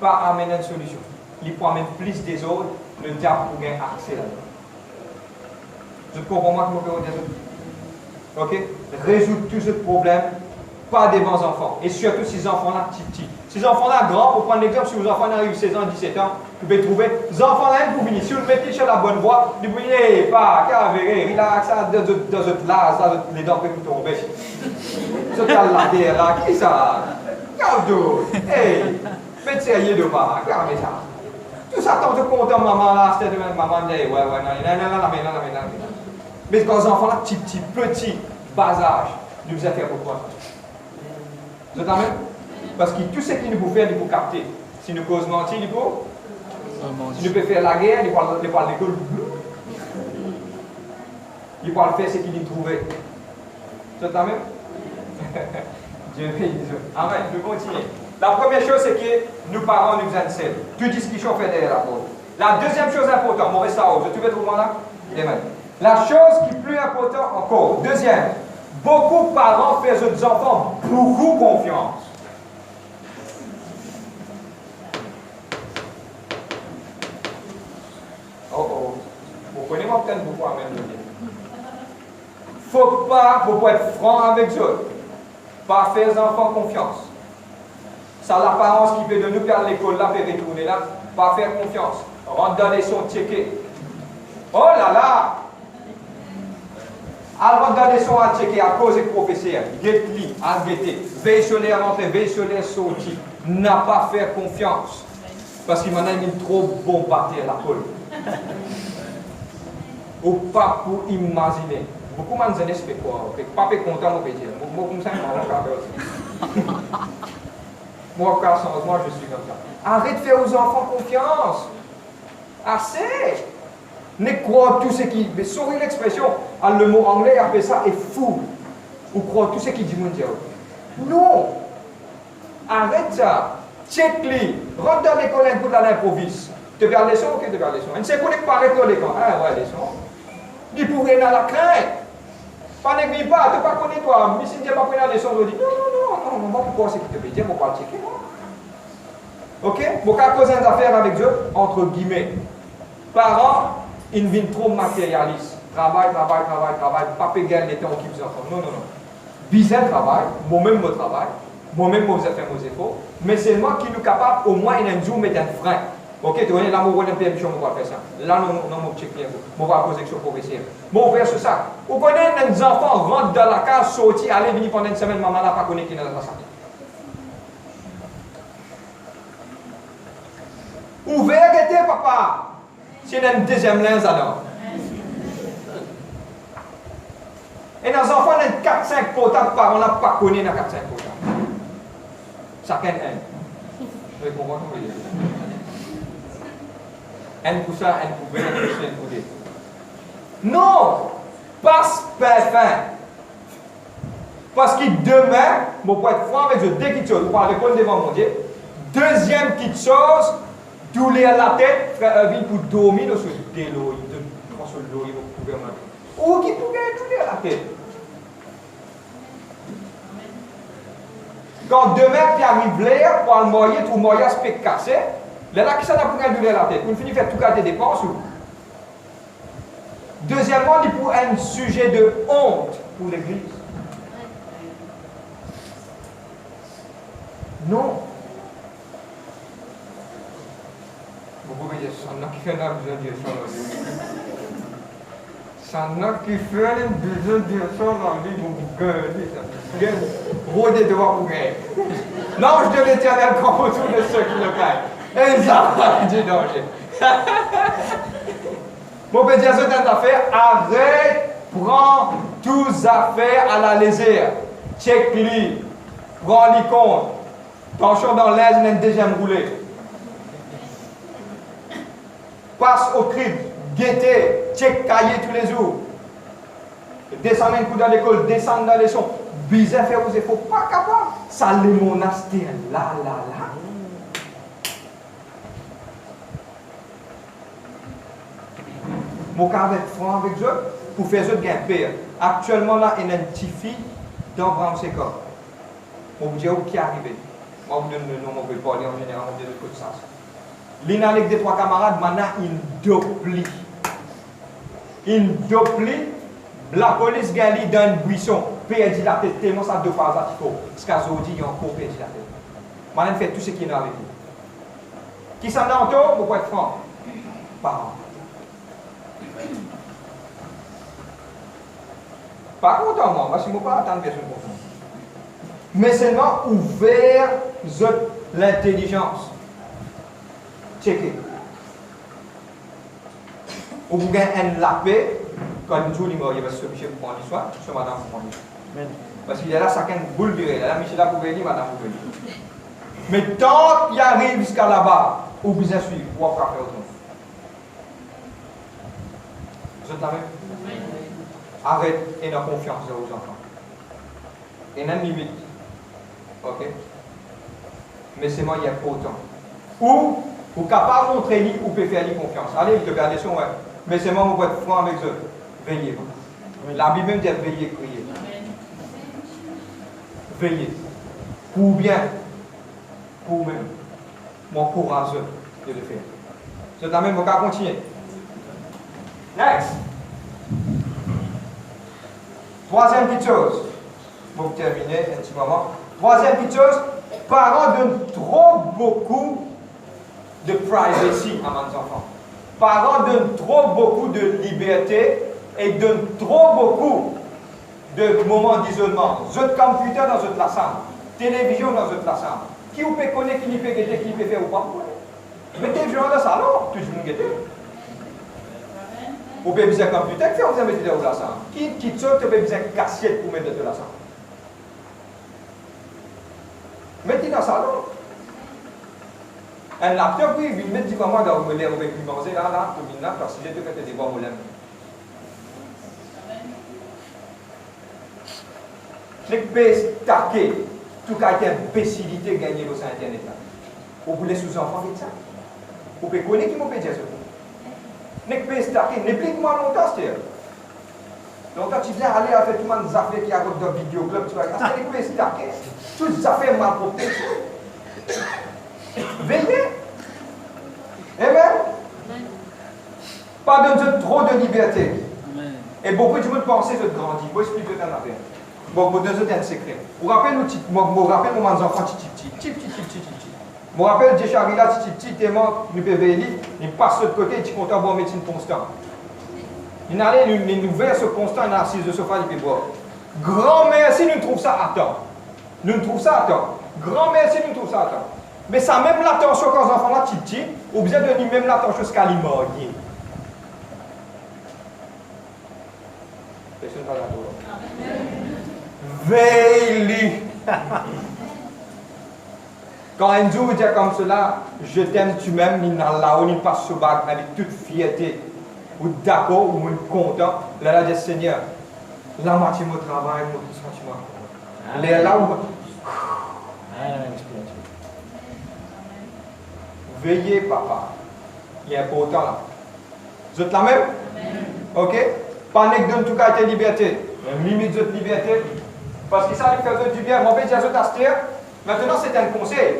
pas amener une solution. Il faut amener plus des autres, le diable pour gagner accès là-dedans. Je comprends moi que je peux dire ça. Ok? Résoudre tous ces problèmes, pas devant les enfants. Et surtout ces enfants-là petits. Ces enfants-là grands, pour prendre l'exemple, si vos enfants arrivent 16 ans, 17 ans, vous pouvez trouver, les enfants-là, pour venir, si vous le mettez sur la bonne voie, vous pouvez dire, pas, carré, relax, dans votre lase, les dents peuvent tomber. Vous êtes là, là, qui ça? Caldo, hey, faites sérieux de pas, regardez ça. Tout ça, tant de content, maman là, c'était de maman, ouais, non. Mais quand les enfants là, petits, bas âge, nous vous avez fait pourquoi? Vous êtes même? Parce que tout ce qu'il nous faut faire, il faut capter. Si nous causons mentir, il faut. Si nous pouvons faire la guerre, il faut aller à l'école. Il faut faire ce qu'il nous trouvait. Vous êtes même? Dieu bénisse. Amen. Je continue. La première chose, c'est que nous parents nous enseignent. Toute discussion fait derrière la porte. La deuxième chose importante, mon restaurant, tu veux trouver là? Amen. La chose qui est plus importante encore, deuxième, beaucoup de parents font aux enfants beaucoup confiance. Oh, vous connaissez peut-être beaucoup à même. Faut pas, faut être franc avec eux. Pas faire aux enfants confiance. Ça l'apparence qui fait de nous perdre l'école là, et retourner là, pas faire confiance. Rentre dans les sons, checker. Oh là là! Alors rentre dans les sons à checker à cause du professeur. Guette-li, à guetter. Veille sur les rentrées, veille sur les sorties. N'a pas faire confiance. Parce qu'il m'en a mis trop bombardé à la colle. Ou pas pour imaginer. Beaucoup de gens espèrent quoi. Pas content, on peut dire. Moi, comme ça, moi, moi, je suis comme ça. Arrête de faire aux enfants confiance. Assez. Ne crois tout ce qui. Mais sorry l'expression. Le mot anglais appelle ça est fou. Ou crois tout ce qui dit mon Dieu. Non. Arrête ça. Check-li. Rentre dans l'école un coup de l'improvise. Tu veux la leçon, ok, tu veux la leçon. On ne sait pas paraître dans l'école. Ah ouais, leçon. Il pourrait dans la crainte. Pas néglige pas, tu ne pas connaître toi. Mais si tu n'as pas pris la leçon, je dis non, pourquoi c'est que tu veux dire, on va pas checker. Ok? Pour qu'à cause des affaires avec Dieu, entre guillemets. Parents, ils viennent trop matérialistes. Travail, pas pégal les temps qui vous enfants. Non. Bizarre travail, moi-même mon travail, moi-même moi faire mes efforts, mais c'est moi qui nous capable au moins un jour mettre un frein. Ok, tu vois, là, on va permission, on va faire ça. Là, non, on check bien. On va poser sur professeur. Bon, on va faire ça. Vous connaissez, les enfants rentrent dans la case, sortent, allez, venir pendant une semaine, maman n'a pas connu qui est dans la salle. Ouvert, arrêtez, papa. C'est une deuxième lens alors. Et nos enfants ont 4-5 potables par an, on n'a pas connu dans 4-5 potables. Chacun un. Vous comprenez ce que je veux dire? Un pour ça, un pour bien, un pour deux. Non! Passe parfait. Parce que demain, je peux être franc avec eux, dès qu'il chose, on va répondre devant mon Dieu. Deuxième petite chose, douleur la tête, frère Irvin pour dormir dans ce délo, il prend ce lot, il va pouvoir manger. Ou qui pourrait douleur la tête. Quand demain, tu arrives là, pour le moyen, tu moyen spec cassé, là, qui ça n'a pas douleur la tête? On finit faire tout cas tes dépenses ou? Deuxièmement, il pour un sujet de honte pour l'Église. Non. Vous pouvez dire, ça n'a qui fait un besoin de dire ça. Ça n'a qui fait un besoin de dire ça dans la vie, vous gueulez ça. Rodez devant vous gueule. L'ange de l'Éternel campe autour de ceux qui le craignent. Et ça va du danger. Mon petit Dieu, c'est une affaire. Arrête, prends toutes affaires à la légère. Check-li. Prends-les compte. Attention dans l'aise, il y a une deuxième roulée. Passe au crible. Guettez. Check cahier tous les jours. Descendez un coup dans l'école. Descendre dans les sons. Bizarre, faire vous efforts. Pas capable. Ça, les monastères. Là. Mon cas va être franc avec eux pour faire eux gagner pire. Actuellement, là, il y a une petite fille dans Brown Secor. On vous dit où qui est arrivé. Moi, je vous donne le nom, on peut parler en général, on dit de côté ça. L'une avec des trois camarades, maintenant, il doplie. La police gagne dans une buisson. Perdu la tête, tellement ça deux fois à il faut. Parce qu'à Zodi, il y a encore perdu la tête. Maintenant, fait tout ce qui est là avec lui. Qui s'en a en tort, vous pouvez être franc. Parents. Pas content, moi, parce que je ne peux pas attendre personne pour ça. Mais seulement ouvert l'intelligence. Checkez. Ou vous gagnez un lapé, quand le jour il va se Michel pour prendre l'histoire, ce madame pour prendre l'histoire. Parce qu'il y a là, chacun boule virée. Là, Michel a pour venir, madame pour venir. Mais tant qu'il arrive jusqu'à là-bas, ou bien suivre, ou après faire autre chose. Vous êtes là même? Arrête et n'a confiance aux enfants. Et n'a limite. Ok? mais c'est moi, il y a pas autant. Ou, vous capable de montrer lui, ou peut faire lui confiance. Allez, il te garde son, ouais. Mais c'est moi, vous pouvez être franc avec eux. Veillez. La Bible même dit veillez, priez. Veillez. Pour bien. Pour vous-même. Mon courageux de le faire. C'est la même, on va continuer. Next. Troisième petite chose. Pour terminer un petit moment. Troisième petite chose. Parents donnent trop beaucoup de privacy à mes enfants. Parents donnent trop beaucoup de liberté et donnent trop beaucoup de moments d'isolement. Votre computer dans votre la chambre, télévision dans votre la chambre. Qui vous peut connaître, qui peut guetter, qui peut faire ou pas. Mettez le dans le salon, tout le monde guette. Vous pouvez besoin de computer, qui vous mettez dans la chambre. Qui saute, vous avez besoin de cassette pour mettre dans la chambre. Mettez dans le salon. Un laptop, oui, il met du moment dans le lait avec lui manger là, comme il n'a, parce que j'ai deux côtés des bons moulins. Les pays taqués, tout cas, il y a une imbécilité gagnée sur Internet. Vous voulez sous-enfants de ça? Vous pouvez connaître qui m'a fait dire ça? Les pays taqués, n'implique-moi longtemps, c'est-à-dire. Longtemps, tu viens aller faire tout le monde des affaires qui a dans le vidéoclub, tu vas dire, c'est les pays taqués. Toutes les affaires mal propres. Veillez. Amen. Pas de trop de liberté. Amen. Et beaucoup de monde pensent que je grandis. Moi, je explique tout un affaire. Bon, deux autres, un secret. Vous rappelez, moi, mes enfants, petit. Je me rappelle, j'ai chargé là, petit, tellement, nous pouvons veiller, il passe de l'autre côté, il est content de médecine constant. Il allait nous vers ce constant, il est assis de sofa, il peut boire. Grand merci, nous trouvons ça à temps. Nous trouvons ça à temps. Grand merci, nous trouvons ça à temps. Mais ça même l'attention quand les enfants là, petit, ou bien de donner même l'attention jusqu'à l'immobilier. Veille. Quand un jour vous dit comme cela, je t'aime, tu m'aimes, il n'a là où il passe ce bac avec toute fierté, ou d'accord, ou content, là, il dit Seigneur, la moitié de mon travail, mon sentiment. Là où. Veillez, papa. Il est important là. Vous êtes la même? Ok? Panique donne tout cas tes liberté. Limite votre liberté. Parce que ça lui fait du bien. Mon père dit à votre astère. Maintenant, c'est un conseil.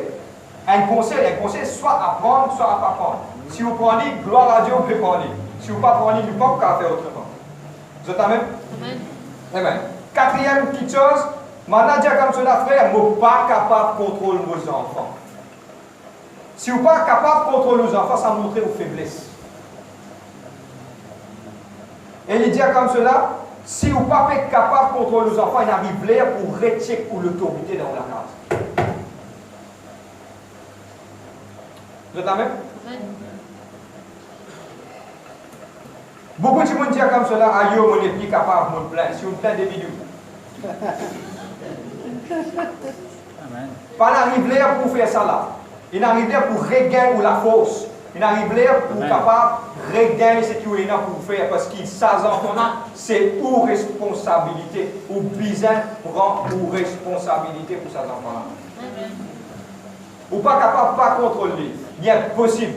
Un conseil, soit apprendre, soit à pas prendre. Si vous prenez, gloire à Dieu, vous pouvez prendre. Si vous ne pas prenez, vous ne pouvez pas faire autrement. Vous êtes la même? Amen. Quatrième petite chose, maintenant, dire comme cela, frère, vous n'êtes pas capable de contrôler vos enfants. Si vous n'êtes pas capable de contrôler vos enfants, ça montre vos faiblesses. Et il dit comme cela, si vous n'êtes pas capable de contrôler vos enfants, il arrive là pour retirer l'autorité dans la case. Vous êtes la même? Beaucoup de monde disent comme cela, aïe, on n'est plus capable de me plaindre. Si on plaint des vidéos. Pas arrive là pour faire ça là. Il arrive là pour regagner la force. Il arrive là pour capable de regagner ce qu'il y a pour faire. Parce qu'il s'agit c'est ou responsabilité. Ou bizarre prend ou responsabilité pour ses enfants. Ou pas capable de pas contrôler. Il est possible.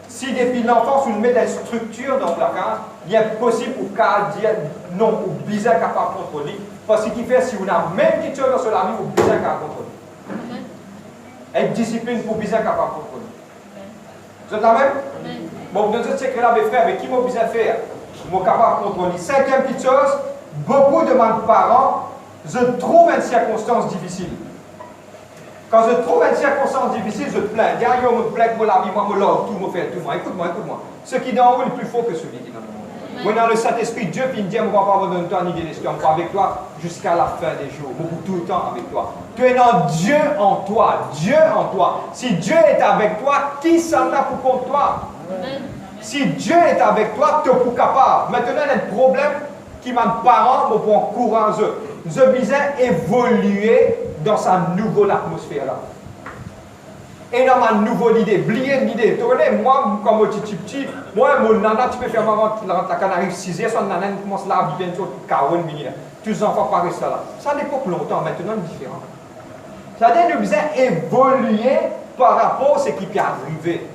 Si depuis l'enfance, on met des structures dans la case, il est possible pour qu'elle dise non, ou bizarre capable de contrôler. Parce que ce qui fait, si on a même quelque chose dans la vie, ou bizarre capable de contrôler. Et discipline pour bizarre capable de contrôler. Vous êtes la même? Bon, vous êtes secret là, mes frères, mais qui m'a besoin de faire? Moi capable de contrôler. Cinquième petite chose, beaucoup de mes parents, je trouve une circonstance difficile. Quand je trouve une circonstance difficile, je te plains. Dis, yo, me plains, moi la vie, moi, me love, tout me fait, tout moi. Écoute-moi. Ce qui est d'en haut est plus fort que celui qui est dans le monde. Moi, dans le Saint-Esprit, Dieu, puis il dit, on ne va pas avoir de temps ni de l'espoir. On va avec toi jusqu'à la fin des jours. Beaucoup tout le temps avec toi. Tu es dans Dieu en toi. Dieu en toi. Si Dieu est avec toi, qui s'en a pour contre toi? Si Dieu est avec toi, tu es pour capable. Maintenant, il y a un problème qui m'a parents, mon point courageux. Je visais évoluer dans sa nouvelle atmosphère là. Et dans ma nouvelle idée, oubliez l'idée. Tu connais, moi, comme petit, moi, mon nana, tu peux faire maman, la canne arrive 6 heures, son nana commence là, bien sûr, 40 minutes. Tous les enfants paraissent là. Ça n'est pas longtemps, maintenant, c'est différent. C'est-à-dire nous besoin évoluer par rapport à ce qui est arrivé.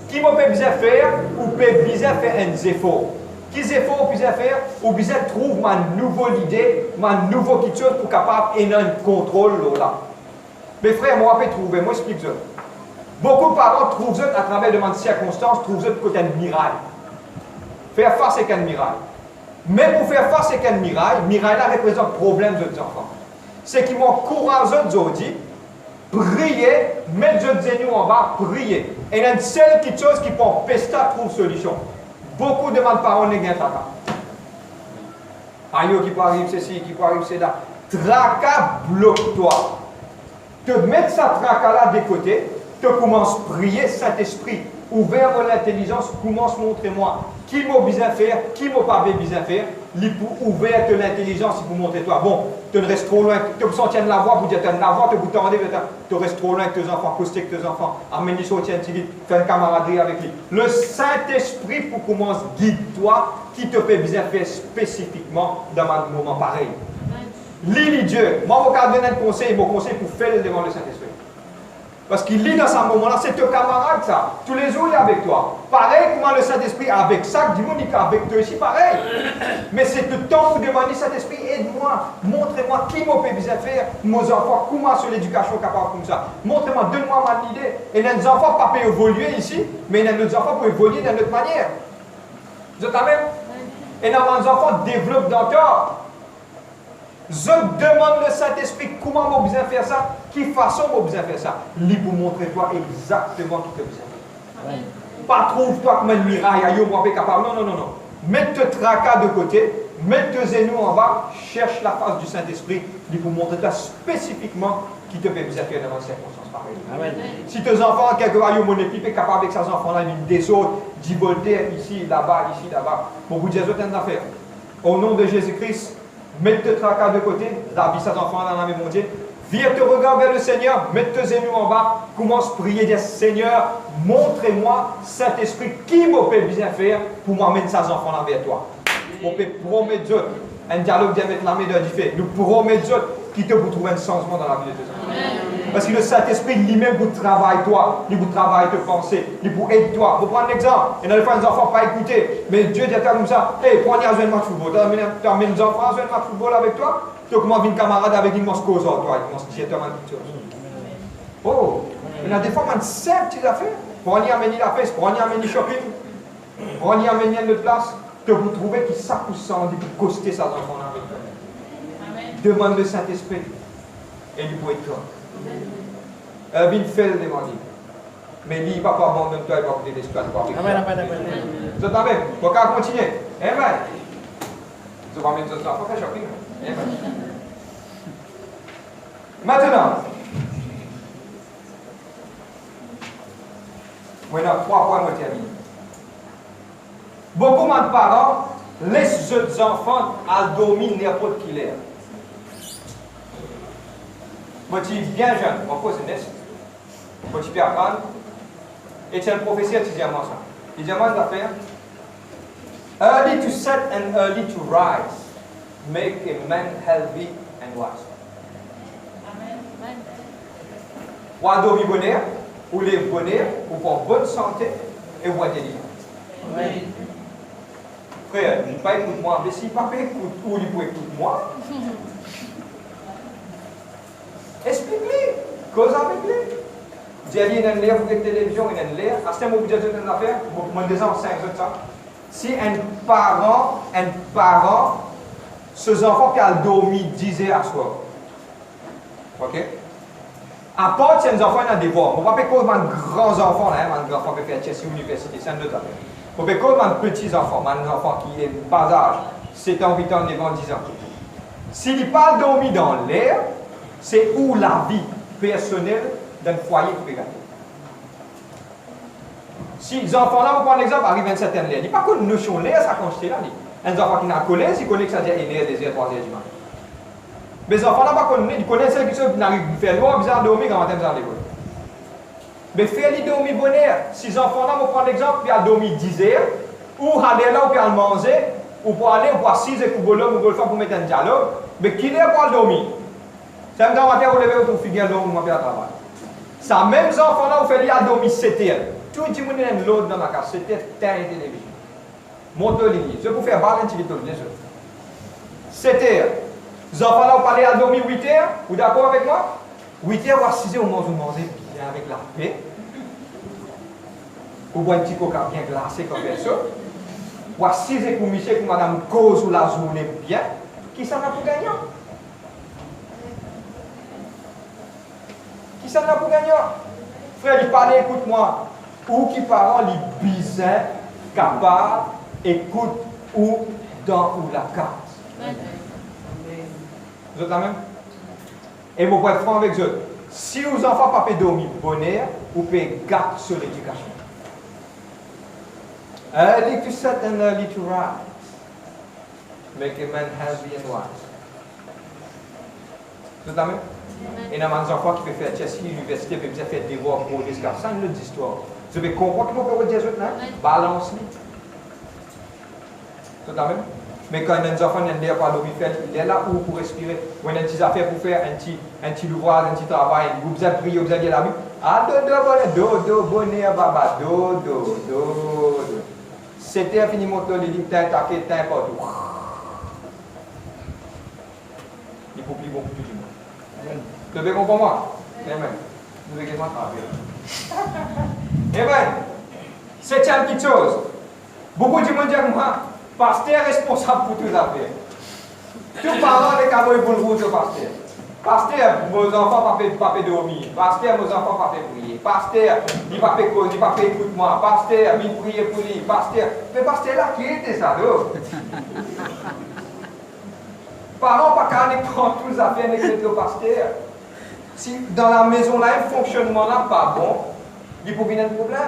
Qui m'a besoin faire ou peut besoin faire un effort. Quels efforts besoin faire ou besoin trouver ma nouvelle idée, ma nouvelle quelque chose pour capable d'avoir un contrôle là. Mes frères, moi, je trouver, moi, explique ça. Beaucoup de parents trouvent ça à travers de circonstances, trouvent ça côté un miracle. Faire face à un miracle. Mais pour faire face à un miracle, miracle là représente problème de nos enfants. C'est qui m'encourage aujourd'hui, prier, mettre les genoux en bas, prier. Et il y a une seule petite chose qui peut empêcher à trouver solution. Beaucoup de parents ne gagnent pas. Aïe, qui peut arriver ceci, qui peut arriver cela. Tracas bloque-toi. Te mettre sa tracas-là de côté, te commence à prier, Saint-Esprit. Ouvert l'intelligence, commence à montrer moi qui m'a besoin faire, qui m'a pas besoin faire. Ouvert l'intelligence pour montrer toi. Bon, tu restes trop loin, tu peux sentir la voix, vous dites la voix, tu restes trop loin avec tes enfants, causer avec tes enfants, amener sortir un petit faire une camaraderie avec lui. Le Saint-Esprit pour commencer guide-toi, qui te fait besoin faire spécifiquement dans un moment pareil. Lis Dieu. Moi, je vais donner un conseil, mon conseil pour faire devant le Saint-Esprit. Parce qu'il lit dans ce moment-là, c'est ton camarade ça. Tous les jours, il est avec toi. Pareil, comment le Saint-Esprit est avec ça, du monde il est avec toi aussi, pareil. Mais c'est le temps pour demander, Saint-Esprit, aide-moi, montrez-moi qui m'a fait besoin faire, mes enfants, comment sur l'éducation capable comme ça. Montrez-moi, donne-moi ma idée. Et les enfants, pas peuvent évoluer ici, mais les enfants peuvent évoluer d'une autre manière. Vous êtes même? Et les enfants développent d'encore. Je demande le Saint-Esprit comment on a besoin de faire ça, quelle façon on a besoin de faire ça. Lui pour montrer toi exactement ce que tu as besoin de faire. Pas trouve-toi comme un miraille, aïe, moi je suis capable. Non, non, non, non. Mets tes tracas de côté, mets tes genoux en bas, cherche la face du Saint-Esprit, lui pour montrer toi spécifiquement qui te fait besoin de faire dans ces circonstances pareilles. Amen. Si tes enfants, quelque part, mon équipe est capable avec ces enfants-là, ils des autres, d'y volter ici, là-bas, bon, vous dites autant d'affaires. Au nom de Jésus-Christ, mets tes tracas de côté, la vie, ces enfants dans la main de Dieu. Viens te regarder vers le Seigneur, mets tes genoux en bas, commence à prier, dire Seigneur, montrez-moi, Saint-Esprit, qui m'a fait bien faire pour m'amener ces enfants-là vers toi. On peut promettre Dieu, un dialogue de mettre la main de fait. Nous promettons Dieu qui te pour trouver un changement dans la vie de tes enfants. Parce que le Saint-Esprit lui-même vous travaille toi, il vous travaille tes pensées, il vous aide toi. Pour prendre un exemple, il y a des fois les enfants pas écouter, mais Dieu dit comme ça, hey, prends un match de football, tu amènes les enfants à jouer un match de football avec toi, tu commences une camarade avec une mosque aux autres, toi, il commence à dire quelque chose. Oh, il y a des fois, man, simple petites affaires. Pour y amener la fête, pour y amener le shopping, pour y amener une place, que vous trouvez qui s'accoussent pour coster ces enfants-là avec toi. Demande le Saint-Esprit et lui pour être toi. Vin fait le demander. Mais lui, il ne va pas abandonner toi, il va vous aider l'espoir. Amen, amen, amen. Vous êtes avec? Vous pouvez continuer. Amen. Vous allez mettre ça, il faut faire shopping. Amen. Maintenant, maintenant, 3 points pour terminer. Beaucoup de parents laissent leurs enfants à dormir n'importe qui l'air. Moi, je suis bien jeune, mon fils est naissant. Moi, je peux apprendre. Et c'est un professeur qui dit à moi ça. Il dit à moi d'affaire. Early to set and early to rise make a man healthy and wise. Ou à dormir bonheur, ou les bonheur, ou pour bonne santé et ou intelligence. Amen. Frère, il ne pas écouter moi, mais s'il ne pas écoute, ou il peut écouter moi. Explique-lui, cause avec lui. Dis-lui, il y a un l'air, vous êtes télévision, il y a un l'air. À ce moment où vous êtes une affaire, vous me dites en 5 autres ça. Si un parent, ses enfants qui ont dormi 10 heures à soir. Ok? À part si les enfants ont des devoirs, on ne va pas cause de grands enfants, un grand enfant qui fait Chelsea Université, c'est un autre affaire. On peut cause de petits enfants, un enfant qui est bas âge, 7 ans, 8 ans, 9 ans, 10 ans. S'il n'est pas dormi dans l'air, c'est où la vie personnelle d'un foyer qui peut gagner. Si les enfants-là, on prend l'exemple, arrivent à une certaine l'air, il n'y a pas qu'une notion l'air, ça consiste là. Un enfant qui est en collège, il connaît que ça dit l'air des heures, 3 heures du matin. Mais les enfants-là, ils connaissent celles qui n'arrivent pas à faire l'eau, ils ont dormi quand ils ont l'école. Mais faire-les dormir bonheur. Si les enfants-là, on prend l'exemple, ils ont dormi 10 heures, ou aller là, ou aller manger, ou pour aller, ou pour 6 heures pour l'homme, ou pour mettre un dialogue, mais qui est pour dormir? Ça me donne matin, vous levez pour finir l'eau, vous faire travail. Ça, même enfant-là, vous faites à dormir 7 heures. Tout le monde a l'autre dans ma case, c'était terre et télévision. Montez les je peux faire balle un petit peu, bien sûr. 7 heures. Les enfants-là, vous parlez à dormir 8 heures, vous d'accord avec moi? 8 heures ou à 6 heures, vous mangez bien avec la paix. Vous boivez un petit coca bien glacé comme ça. Ou à 6 heures, vous michez pour madame cause ou la journée bien. Qui s'en a pour gagner? Qui s'en a pour gagner? Frère, il parle, écoute-moi. Ou qui parle, il bizarre, capable, écoute, ou dans ou la carte. Vous êtes la même? Et vous pouvez être franc avec eux. Si vos enfants ne peuvent pas dormir bonheur, vous pouvez garder sur l'éducation. Early to set and early to rise. Make a man healthy and wise. Vous êtes la même? Et il y a des enfants qui peuvent faire Chelsea Université, qui peuvent faire des devoirs pour jusqu'à 5 minutes d'histoire. Vous avez compris que vous pouvez dire ça? Balance. Vous êtes la même? Mais quand il y a des enfants qui n'ont pas dormi, il est là où pour respirer. Quand il y a des affaires pour faire un petit ouvrage, un petit travail, vous avez prié, vous avez dit la Bible. Ah, do, bonheur, baba, do. C'était fini mon tour, il dit, t'as attaqué, t'as partout. Il faut plus bon pour tout le monde. Vous devez comprendre moi? Amen. Vous devez travailler. Amen. Septième petite chose. Beaucoup de monde disent que moi, pasteur responsable pour toutes les affaires. Tout parent est capable pour le rouge, pasteur. Pasteur, vos enfants ne peuvent pas dormir. Pasteur, vos enfants ne peuvent pas prier. Pasteur, il ne peuvent pas causer, il ne peuvent pas écouter moi. Pasteur, il prie pour lui. Pasteur, mais pasteur là, qui était ça? Parents, pas qu'à prendre toutes les affaires avec le pasteur. Si dans la maison là, le fonctionnement là pas bon, il peut venir un problème.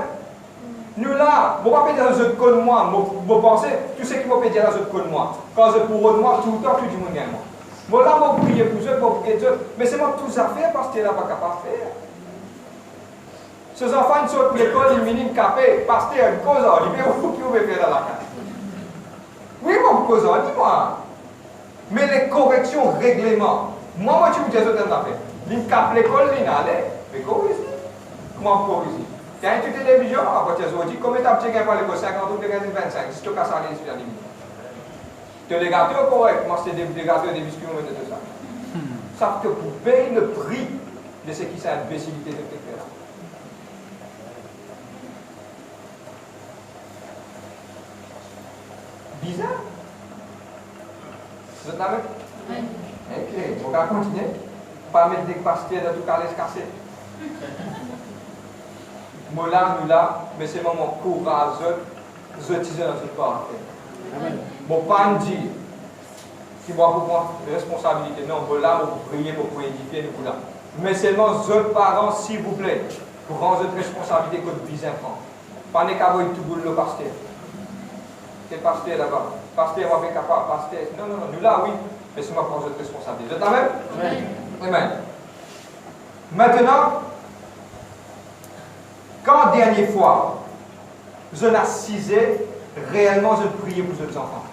Nous là, je ne vais pas dire que je connais moi, je pense, tout ce qui va dire que je connais moi. Quand je pourrais moi, tout le temps, tout le monde gagne moi. Moi là, je vais prier pour eux, pour prier Dieu, mais c'est moi tous à faire parce que tu n'es pas capable de faire. Ces enfants qui sortent de l'école, ils viennent capés, parce que une cause, ils peuvent faire dans la case. Oui, mon cause, dis-moi. Mais les corrections, règlements, moi, tu me dis que tu as fait. Ils capent l'école, ils n'allaient, mais corrige. Comment corriger? Tu as une télévision, après tu as dit, combien tu as par l'école 50 ou 25, si tu as cassé les études à limite. Tu as des gâteaux corrects, moi c'est des gâteaux, des biscuits, on met tout ça. Ça te pour payer le prix de ce qui est l'imbécilité de tes frères. Bizarre? Vous êtes là-même? Oui. Ok, on va continuer. Pas mettre des pasteurs dans tout cas les casser. Moi là, nous là, mais c'est mon courageux, je disais dans cette part. Bon, pas me dire qui va vous prendre responsabilité. Non, moi là, vous priez pour édifier nous là. Mais seulement, autres parents, s'il vous plaît, prendre votre responsabilité que vous prend. Pas ne qu'à tout boule le pasteur. C'est pasteur là-bas. Pasteur, on va être capable. Pasteur. Non, nous là, oui, mais c'est moi prendre votre responsabilité. Vous êtes là-même? Oui. Amen. Maintenant, quand dernière fois, je n'assisais réellement, je priais pour ces enfants.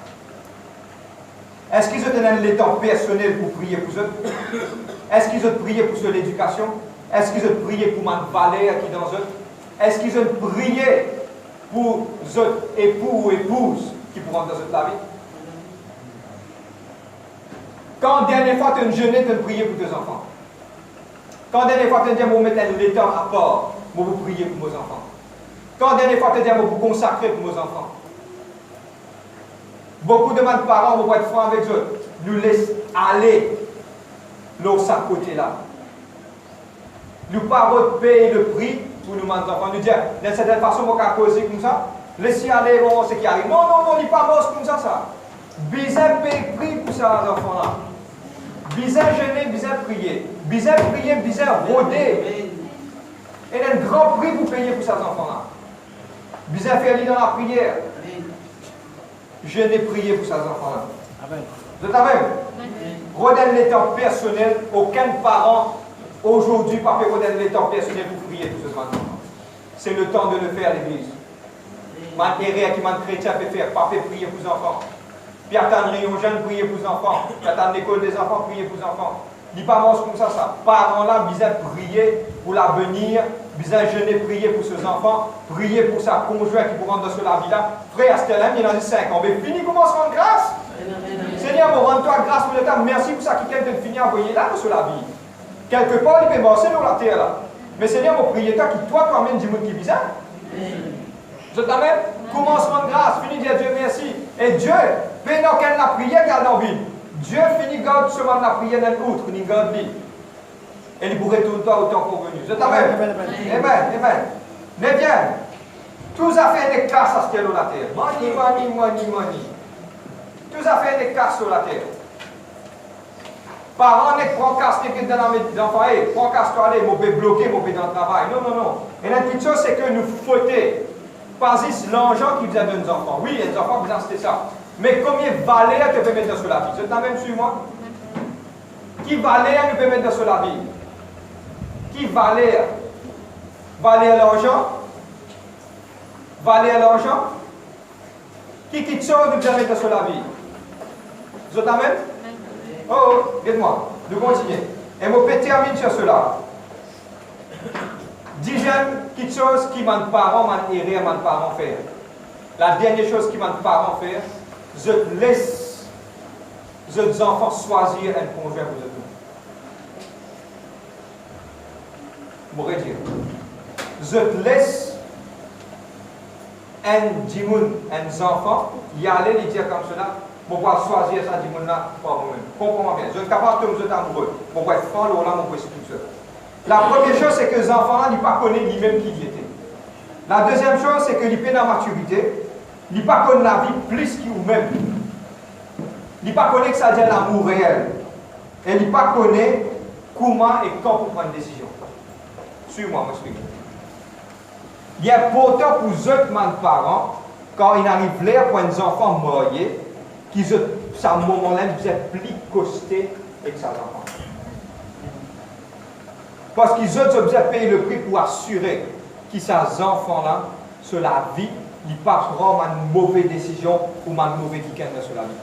Est-ce qu'ils ont donné le temps personnel pour prier pour eux? Est-ce qu'ils ont prié pour l'éducation? Est-ce qu'ils ont prié pour ma valeur qui est dans eux? Est-ce qu'ils ont prié pour eux époux ou épouses qui pourront dans eux la vie? Quand dernière fois tu as une jeunesse, tu as prié pour tes enfants. Quand dernière fois tu as dit, vous mettez le temps à part, vous priez pour vos enfants. Quand dernière fois tu as dit, vous consacrez pour vos enfants. Beaucoup de mes parents vont être francs avec eux. Nous laissent aller l'autre côté là. Nous pas payer le prix pour nous mettre enfants. Nous dire, d'une certaine façon, on va causer comme ça. Laissez aller, on ce qui arrive. Non, il n'est pas mort comme ça. Bizarre payer le prix pour ces enfants-là. Bizarre gêner, bizarre prier. Bizarre prier, bizarre rôder. Et un grand prix pour payer pour ces enfants-là. Bizarre faire dans la prière. Je n'ai prié pour ces enfants-là. Vous êtes avec? Redonne les temps personnels. Aucun parent aujourd'hui pas fait redonner les temps personnels pour prier pour ces enfants. C'est le temps de le faire à l'église. L'intérêt qui m'a chrétien peut faire, pas fait prier pour les enfants. Puis attendre un jeune prier pour les enfants. Puis attendre l'école des enfants prier pour les enfants. Il pas mange comme ça. Parents-là, besoin prier pour l'avenir, besoin jeûner, prier pour ses enfants, prier pour sa conjointe qui pour rentrer sur la vie là. Frère, c'était là, il y en a 5 ans. Mais fini, comment se rendre grâce? Seigneur, rends-toi grâce pour le temps. Merci pour ça qui vient de finir à envoyer là sur la vie. Quelque part, il peut marcher dans la terre là. Mais Seigneur, mon prière, qui toi, quand même, du monde qui vient. Je t'amène, commencement de grâce, fini dire Dieu merci. Et Dieu, pendant qu'elle a prié, garde en vie. Dieu finit garde seulement la prière d'un autre, ni garde lui. Et il pourrait tout le temps autant convenu. Je t'amène. Amen. Mais bien, tous a fait des casses à ce qu'il y a dans la terre. Money. Tous a fait des casses sur la terre. Parents ne prend casse quelqu'un dans les enfants, prends casse toi aller, mon peut bloquer, mon peut dans le travail. Non. Et la petite chose, c'est que nous fauter. Pas juste l'argent qui vous a donné aux enfants. Oui, les enfants, vous achetez ça. Mais combien de valeurs tu peux mettre sur la vie? C'est la même sur moi? Qui valeur nous peut mettre sur la vie? Qui valeur? Valeur l'argent? Valeur l'argent? Qui chose nous peut mettre sur la vie? Vous êtes amen? Oh, regarde-moi. Nous continuons. Et je peux terminer sur cela. Dixième quelque chose qui mes parents m'ont erré, mes parents faire. La dernière chose qui mes parents faire, je laisse les enfants choisir un conjoint pour eux. Je pourrais dire. Je laisse un enfant y aller et dire comme cela, je vais choisir ça là pour moi-même. Comprends-moi bien. Je suis capable de me amoureux. Je vais être franc, là, je vais tout seul. La première chose, c'est que les enfants-là ne pas connaissent lui-même qui il était. La deuxième chose, c'est que les peines en maturité, ils ne pas connaissent la vie plus qu'ils-mêmes. Ils ne pas connaissent que ça dit l'amour réel. Et ils ne pas connaissent comment et quand pour prendre une décision. Suis-moi, je m'explique. Il est important pour eux, mes parents, quand ils arrivent là pour des enfants mariés, qu'ils ont, à un moment-là, ils sont plus costés que leurs enfants. Parce qu'ils ont besoin de payer le prix pour assurer que ces enfants-là, sur la vie, ils ne pas prendre une mauvaise décision ou une mauvaise week-end sur la vie.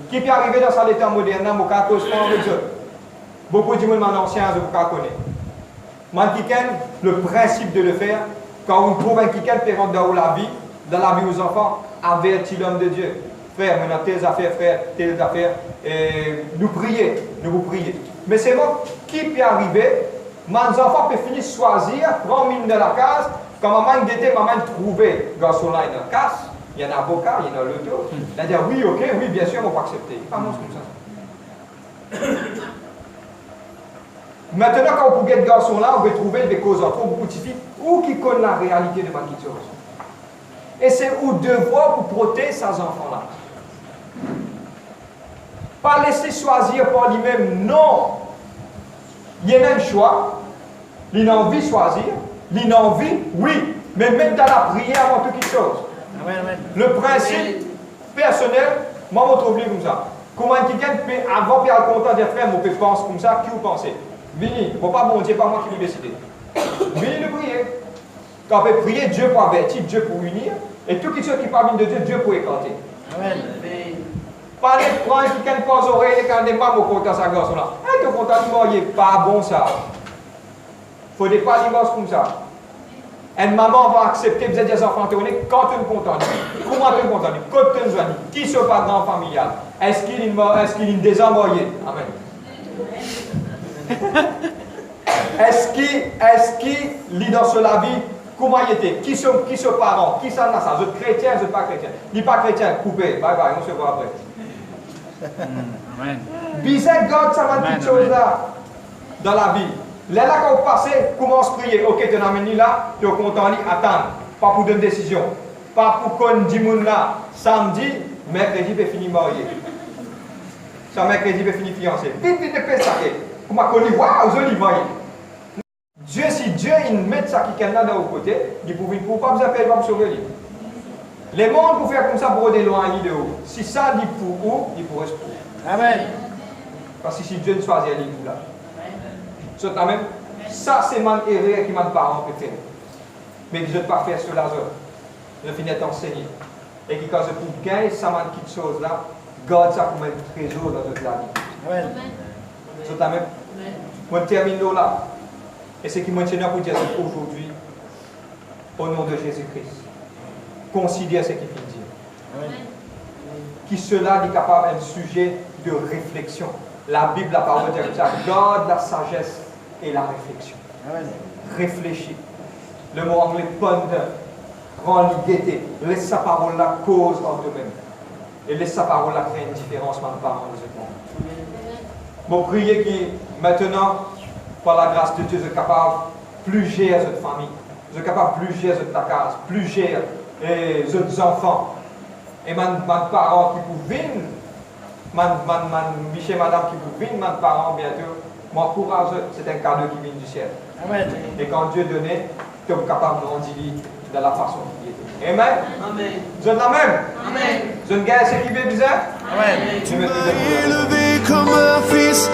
Qui peut arriver dans cet état moderne, je ne avec eux. Beaucoup de gens anciens, je ne connais pas. Le principe de le faire, quand on trouve un week-end qui rentre dans la vie aux enfants, avertit l'homme de Dieu. Frère, maintenant tes affaires, frère, tes affaires, et nous vous prier. Mais c'est bon, qui peut arriver, mes enfants peuvent finir choisir, prendre une de la case, quand maman d'été, maman trouver garçon là dans la case, il y en a un avocat, il y en a l'autre. Il a dit oui, ok, oui, bien sûr, on va accepter. Pas comme ça. Maintenant, quand vous pouvez être garçon là, vous pouvez trouver des causes entre beaucoup de filles ou qui connaissent la réalité de ma question. Et c'est au devoir pour protéger ces enfants-là. Pas laisser choisir par lui-même, non. Il y a un choix, il a envie de choisir, il a envie, oui, mais mettre dans la prière avant toute chose. Amen. Le principe personnel, moi, je trouve comme ça. Comment quelqu'un peut, avant de faire content des frères, je pense comme ça, qui vous pensez? Vini, il ne faut pas bon Dieu, pas moi qui vais décider. Vini de prier. Quand on peut prier, Dieu pour avertir, Dieu pour unir, et tout ce qui parle de Dieu, Dieu pour écarter. Amen. Pas de prendre quelqu'un passe oreille et quand on n'est pas content sa garçon là. Tu es content, il n'est pas bon ça. Il ne faut pas l'image comme ça. Une maman va accepter, vous êtes des enfants tournés quand tu es content. Comment tu es content? Quand tu es joigné. Qui sont pas grand familial? Est-ce qu'il est désemboyé? Amen. Est-ce qu'il lit dans la vie? Comment il était? Qui sont parents? Qui sont dans ça? Vous êtes chrétien, vous n'êtes pas chrétien. Ni pas chrétien, coupé. Bye bye, on se voit après. Amen. Bizarre, God, ça va toutes choses là dans la vie. Là, quand vous passez, commence à prier. Ok, tu es amené là, tu es content, attends. Pas pour une décision. Pas pour qu'on dise là, samedi, mercredi, tu finir marié. Ça, mercredi, tu finir fiancé. Vite, ne fais ça. Vous m'avez connu, waouh, joli marié. Dieu, si Dieu il met ça qui est là d'un côté, il ne peut pas vous appeler, pas vous sauver. Les mondes pour faire comme ça pour éloigner de haut. Si ça dit pour où, il pourrait se pour. Amen. Parce que si Dieu ne choisit rien là. Ça, c'est mon erreur qui m'a parents préféré. Mais je ne pas faire cela, je finis d'enseigner. Et que quand je peux gagner ça, quelque chose là, garde ça comme un trésor dans notre vie. Amen. Vous la même? Moi, je termine là. Et ce qui me tient pour dire aujourd'hui, au nom de Jésus-Christ, considère ce qu'il vient de dire. Qui cela est capable d'un sujet de réflexion. La Bible, la parole de Dieu, garde la sagesse et la réflexion. Réfléchis. Le mot anglais ponder, rend l'igueté, laisse sa parole la cause en toi-même. Et laisse sa parole la créer une différence entre les parents de ce monde. Mon prier qui, maintenant, par la grâce de Dieu, je suis capable de plus gérer cette famille. Je suis capable de plus gérer cette case, plus gérer les enfants. Et mes parents qui pouvaient venir, Michel et madame qui pouvaient venir, mes parents bientôt, m'encourage, c'est un cadeau qui vient du ciel. Amen. Et quand Dieu donnait, tu es capable de rendre de la façon qu'il était. Amen. Amen. Je ne l'aime. Amen. Je ne gagne ce qui veut bizarre. Amen. Tu m'as élevé comme un fils.